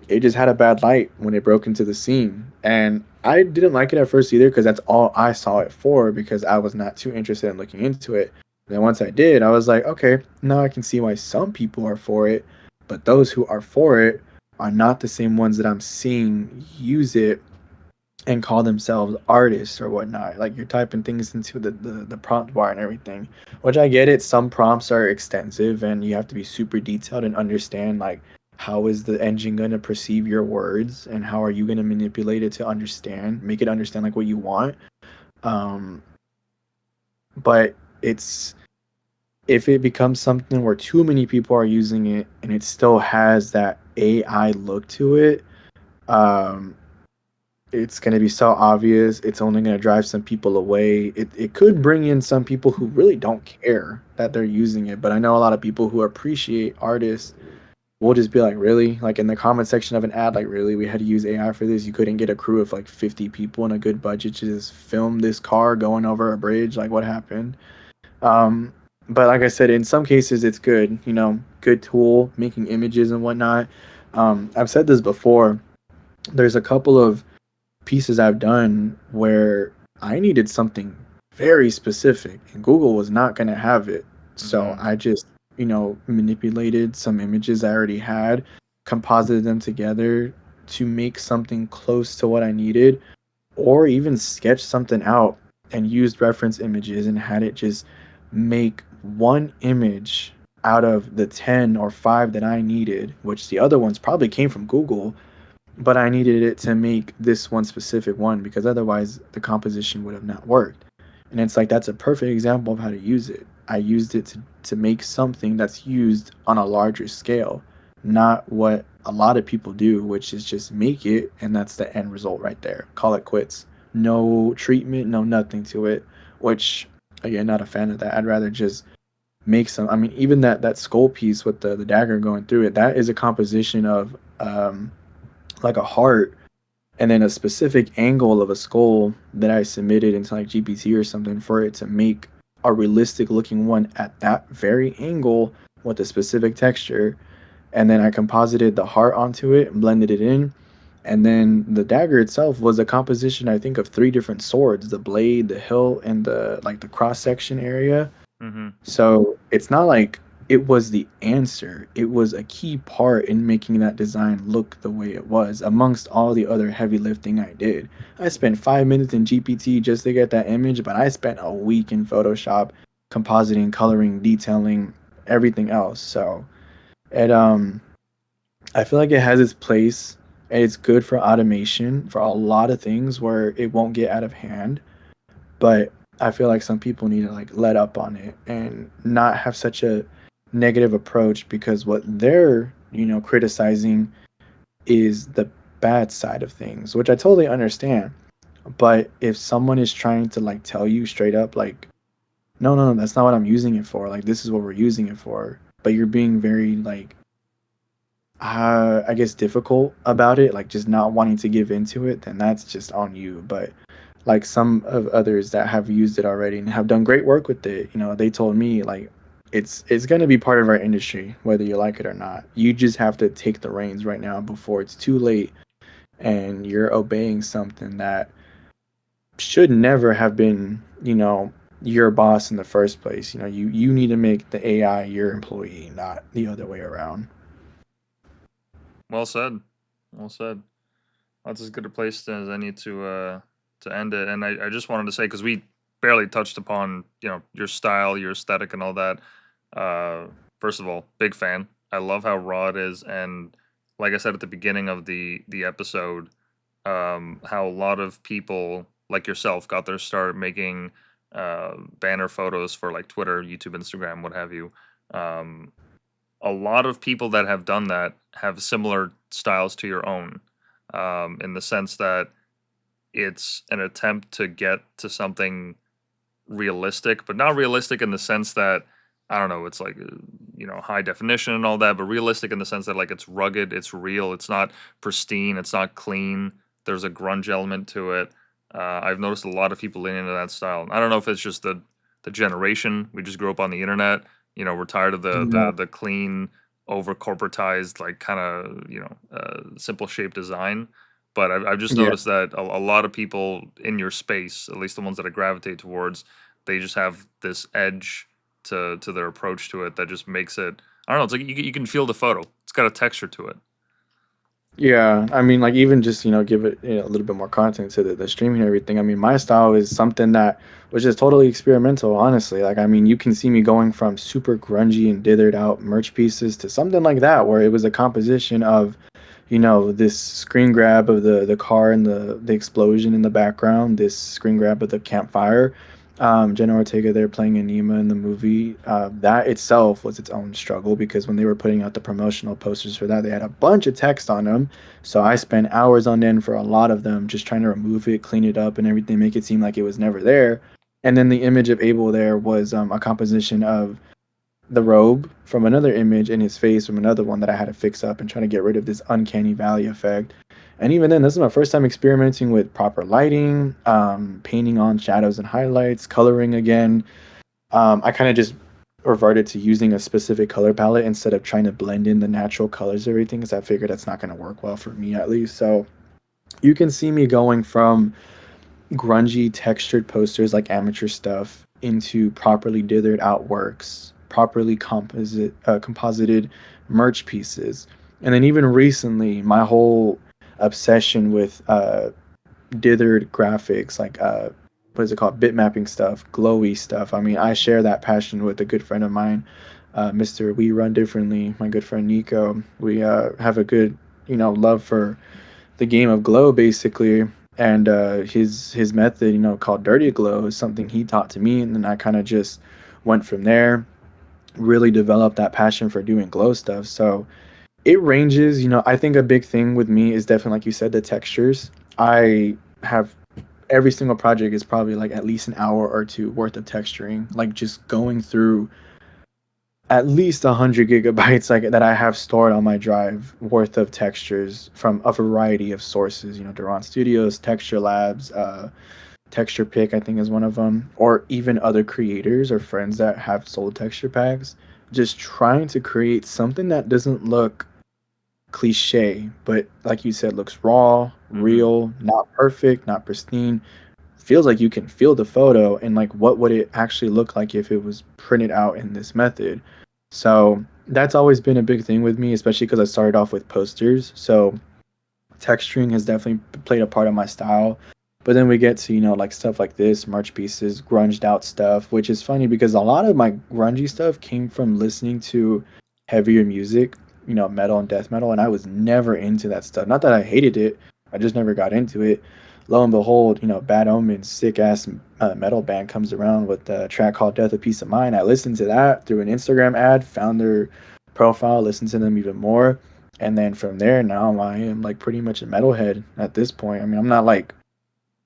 it just had a bad light when it broke into the scene, and I didn't like it at first either because that's all I saw it for because I was not too interested in looking into it. Then once I did, I was like, okay, now I can see why some people are for it, but those who are for it are not the same ones that I'm seeing use it and call themselves artists or whatnot. Like you're typing things into the prompt bar and everything. Which I get it. Some prompts are extensive and you have to be super detailed and understand like how is the engine going to perceive your words and how are you going to manipulate it to understand, make it understand like what you want. Um, but it's if it becomes something where too many people are using it and it still has that AI look to it, um, it's going to be so obvious. It's only going to drive some people away. It could bring in some people who really don't care that they're using it. But I know a lot of people who appreciate artists will just be like, really? Like in the comment section of an ad, like, really? We had to use AI for this? You couldn't get a crew of like 50 people and a good budget to just film this car going over a bridge? Like, what happened? Um, but like I said, in some cases, it's good, good tool, making images and whatnot. I've said this before. There's a couple of pieces I've done where I needed something very specific and Google was not going to have it. So Mm-hmm. I just, manipulated some images I already had, composited them together to make something close to what I needed, or even sketched something out and used reference images and had it just make one image out of the 10 or 5 that I needed, which the other ones probably came from Google, but I needed it to make this one specific one because otherwise the composition would have not worked. And it's like that's a perfect example of how to use it. I used it to make something that's used on a larger scale, not what a lot of people do, which is just make it and that's the end result right there. Call it quits. No treatment, no nothing to it, which again, not a fan of that. I'd rather just make some. I mean, even that skull piece with the dagger going through it, that is a composition of like a heart and then a specific angle of a skull that I submitted into like GPT or something for it to make a realistic looking one at that very angle with a specific texture. And then I composited the heart onto it and blended it in. And then the dagger itself was a composition, I think, of three different swords: the blade, the hilt, and the cross section area. Mm-hmm. So it's not like it was the answer. It was a key part in making that design look the way it was, amongst all the other heavy lifting I did. I spent 5 minutes in GPT just to get that image, but I spent a week in Photoshop compositing, coloring, detailing, everything else. So it I feel like it has its place and it's good for automation for a lot of things where it won't get out of hand, but I feel like some people need to like let up on it and not have such a negative approach because what they're, criticizing is the bad side of things, which I totally understand. But if someone is trying to like tell you straight up like, no, no, no, that's not what I'm using it for. Like this is what we're using it for. But you're being very like I guess difficult about it, like just not wanting to give into it, then that's just on you. But like some of others that have used it already and have done great work with it, they told me like it's going to be part of our industry whether you like it or not. You just have to take the reins right now before it's too late and you're obeying something that should never have been, your boss in the first place. You need to make the AI your employee, not the other way around. Well said. Well said. That's as good a place as I need to end it. And I just wanted to say because we barely touched upon your style, your aesthetic, and all that. Uh, First of all, big fan. I love how raw it is, and like I said at the beginning of the episode, how a lot of people like yourself got their start making banner photos for like Twitter, YouTube, Instagram, what have you. Um, a lot of people that have done that have similar styles to your own, in the sense that it's an attempt to get to something realistic, but not realistic in the sense that I don't know, it's like high definition and all that, but realistic in the sense that like it's rugged, it's real, it's not pristine, it's not clean. There's a grunge element to it. I've noticed a lot of people leaning into that style. I don't know if it's just the generation. We just grew up on the internet. We're tired of the Yeah. the the clean, over corporatized, like kind of simple shape design. But I've just Yeah. noticed that a lot of people in your space, at least the ones that I gravitate towards, they just have this edge to their approach to it that just makes it. I don't know. It's like you can feel the photo. It's got a texture to it. Yeah, I mean, like even just give it a little bit more content to the streaming and everything. I mean, my style is something that was just totally experimental, honestly. Like, I mean, you can see me going from super grungy and dithered out merch pieces to something like that, where it was a composition of this screen grab of the car and the explosion in the background, this screen grab of the campfire. Jenna Ortega there playing Anima in the movie. That itself was its own struggle because when they were putting out the promotional posters for that, they had a bunch of text on them. So I spent hours on end for a lot of them, just trying to remove it, clean it up, and everything, make it seem like it was never there. And then the image of Abel there was a composition of the robe from another image and his face from another one that I had to fix up and trying to get rid of this uncanny valley effect. And even then, this is my first time experimenting with proper lighting, painting on shadows and highlights, coloring again. I kind of just reverted to using a specific color palette instead of trying to blend in the natural colors of everything because I figured that's not going to work well for me at least. So you can see me going from grungy textured posters like amateur stuff into properly dithered out works, properly composited merch pieces. And then even recently, my whole obsession with dithered graphics, like what is it called, bitmapping stuff, glowy stuff. I mean, I share that passion with a good friend of mine, Mr. We Run Differently, my good friend Nico. We have a good love for the game of glow basically, and his method called dirty glow is something he taught to me, and then I kind of just went from there, really developed that passion for doing glow stuff. So it ranges. I think a big thing with me is definitely, like you said, the textures. I have every single project is probably like at least an hour or two worth of texturing, like just going through at least 100 gigabytes like that I have stored on my drive worth of textures from a variety of sources. Duran Studios, Texture Labs, Texture Pick, I think is one of them, or even other creators or friends that have sold texture packs. Just trying to create something that doesn't look cliche, but like you said, looks raw, Mm-hmm. real, not perfect, not pristine, feels like you can feel the photo and like what would it actually look like if it was printed out in this method. So that's always been a big thing with me, especially because I started off with posters. So texturing has definitely played a part of my style. But then we get to, like stuff like this, March pieces, grunged out stuff, which is funny because a lot of my grungy stuff came from listening to heavier music, metal and death metal, and I was never into that stuff. Not that I hated it, I just never got into it. Lo and behold, Bad Omens, sick ass metal band comes around with a track called Death of Peace of Mind. I listened to that through an Instagram ad, found their profile, listened to them even more, and then from there, now I am like pretty much a metalhead at this point. I mean, I'm not like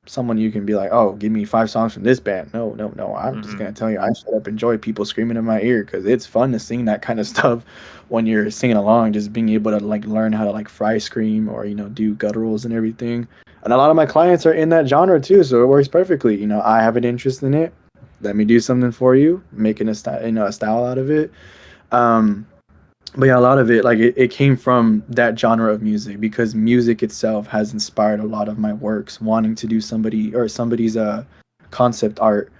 someone you can be like, oh, give me 5 songs from this band. No, no, no. I'm just Mm-hmm. gonna tell you, I straight up enjoy people screaming in my ear because it's fun to sing that kind of stuff when you're singing along. Just being able to like learn how to like fry scream or do gutturals and everything. And a lot of my clients are in that genre too, so it works perfectly. I have an interest in it. Let me do something for you, making a style out of it. Um, but yeah, a lot of it, like it came from that genre of music because music itself has inspired a lot of my works, wanting to do somebody's concept art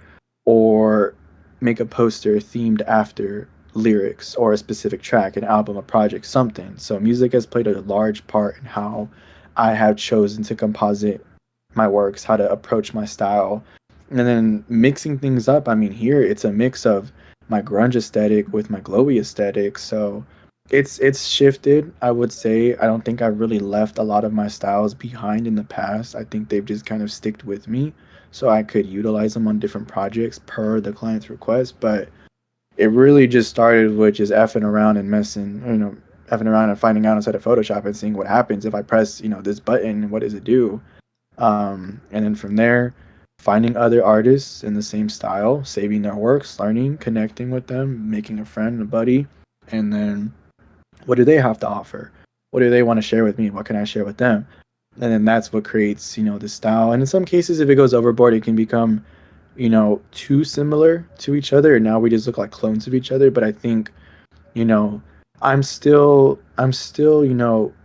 or make a poster themed after lyrics or a specific track, an album, a project, something. So music has played a large part in how I have chosen to composite my works, how to approach my style, and then mixing things up. I mean, here it's a mix of my grunge aesthetic with my glowy aesthetic. So it's shifted, I would say. I don't think I've really left a lot of my styles behind in the past. I think they've just kind of sticked with me so I could utilize them on different projects per the client's request. But it really just started with just effing around and messing, effing around and finding out inside of Photoshop and seeing what happens if I press, this button, what does it do? And then from there, finding other artists in the same style, saving their works, learning, connecting with them, making a friend, a buddy, and then what do they have to offer? What do they want to share with me? What can I share with them? And then that's what creates, the style. And in some cases, if it goes overboard, it can become, too similar to each other. And now we just look like clones of each other. But I think you know I'm still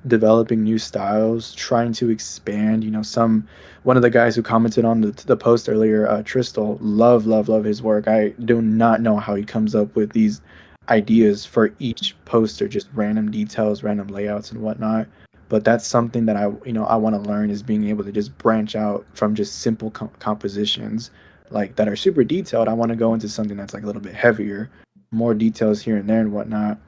developing new styles, trying to expand. Some One of the guys who commented on the post earlier, Tristal, love his work. I do not know how he comes up with these ideas for each poster, just random details, random layouts and whatnot. but that's something that I want to learn, is being able to just branch out from just simple compositions like that are super detailed. I want to go into something that's like a little bit heavier, more details here and there and whatnot.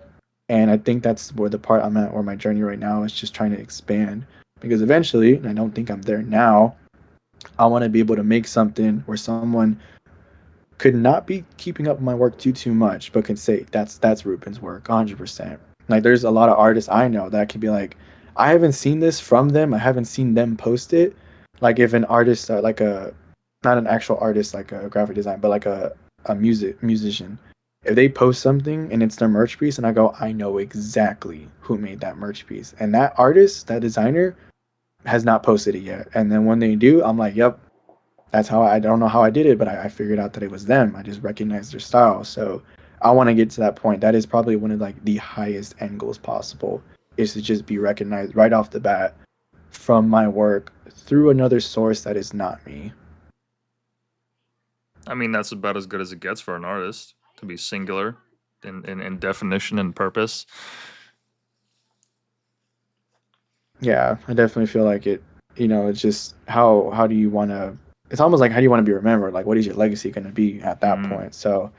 And I think that's where the part I'm at, or my journey right now, is just trying to expand, because eventually, and I don't think I'm there now, I want to be able to make something where someone could not be keeping up with my work too much, but can say that's Ruben's work, 100%. Like there's a lot of artists I know that could be like, I haven't seen this from them, I haven't seen them post it. Like if an artist, like a, not an actual artist like a graphic design, but like a musician, if they post something and it's their merch piece, and I go, I know exactly who made that merch piece, and that artist, that designer, has not posted it yet. And then when they do, I'm like, yep, that's how I don't know how I did it, but I figured out that it was them. I just recognized their style. So I want to get to that point. That is probably one of like the highest end goals possible, is to just be recognized right off the bat from my work through another source that is not me. I mean, that's about as good as it gets for an artist to be singular in definition and purpose. Yeah, I definitely feel like it. It's just how do you want to? It's almost like, how do you want to be remembered? Like, what is your legacy going to be at that Mm. point? So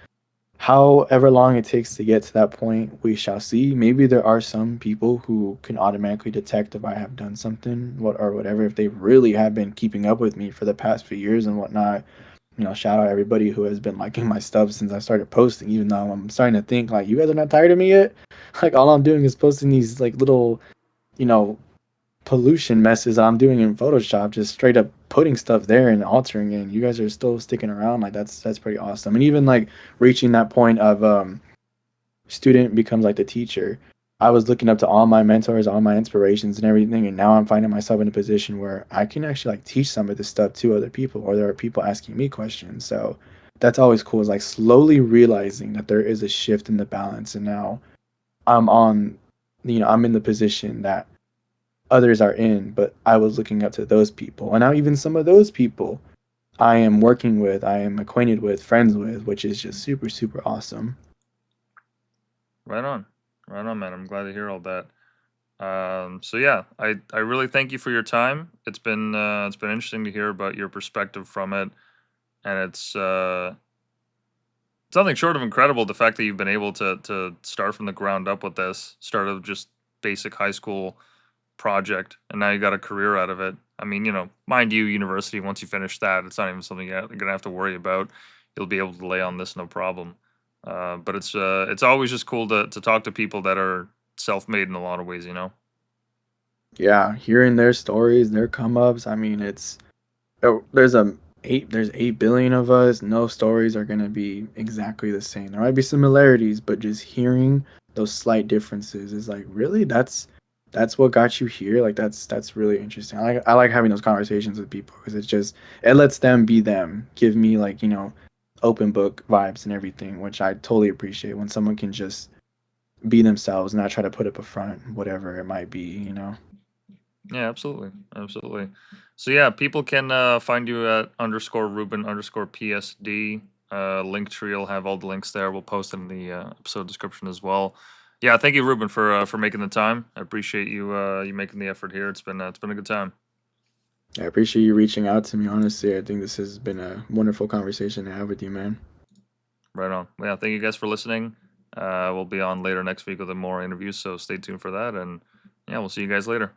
however long it takes to get to that point, we shall see. Maybe there are some people who can automatically detect if I have done something, what or whatever, if they really have been keeping up with me for the past few years and whatnot. Shout out everybody who has been liking my stuff since I started posting, even though I'm starting to think like, you guys are not tired of me yet. Like all I'm doing is posting these like little, you know, pollution messes I'm doing in Photoshop, just straight up putting stuff there and altering it. And you guys are still sticking around. Like that's pretty awesome. And even like reaching that point of student becomes like the teacher. I was looking up to all my mentors, all my inspirations and everything, and now I'm finding myself in a position where I can actually like teach some of this stuff to other people, or there are people asking me questions. So that's always cool, is like slowly realizing that there is a shift in the balance, and now I'm on, I'm in the position that others are in, but I was looking up to those people. And now even some of those people I am working with, I am acquainted with, friends with, which is just super, super awesome. Right on, right on, man. I'm glad to hear all that. So yeah, I really thank you for your time. It's been interesting to hear about your perspective from it, and it's nothing short of incredible, the fact that you've been able to start from the ground up with this, start of just basic high school project, and now you got a career out of it. I mean, mind you, university, once you finish that, it's not even something you're gonna have to worry about. You'll be able to lay on this no problem. But it's always just cool to talk to people that are self-made in a lot of ways, you know. Yeah, hearing their stories, their come ups. I mean, it's, oh, there's 8 billion of us. No stories are gonna be exactly the same. There might be similarities, but just hearing those slight differences is like, really, that's what got you here. Like that's really interesting. I like having those conversations with people, because it's just, it lets them be them, give me like, open book vibes and everything, which I totally appreciate, when someone can just be themselves, not try to put up a front, whatever it might be. Yeah, absolutely, absolutely. So yeah, people can find you at underscore Ruben underscore PSD. Linktree will have all the links there. We'll post in the episode description as well. Yeah, thank you, Ruben, for making the time. I appreciate you making the effort here. It's been a good time. I appreciate you reaching out to me. Honestly, I think this has been a wonderful conversation to have with you, man. Right on. Well, yeah, thank you guys for listening. We'll be on later next week with more interviews, so stay tuned for that. And yeah, we'll see you guys later.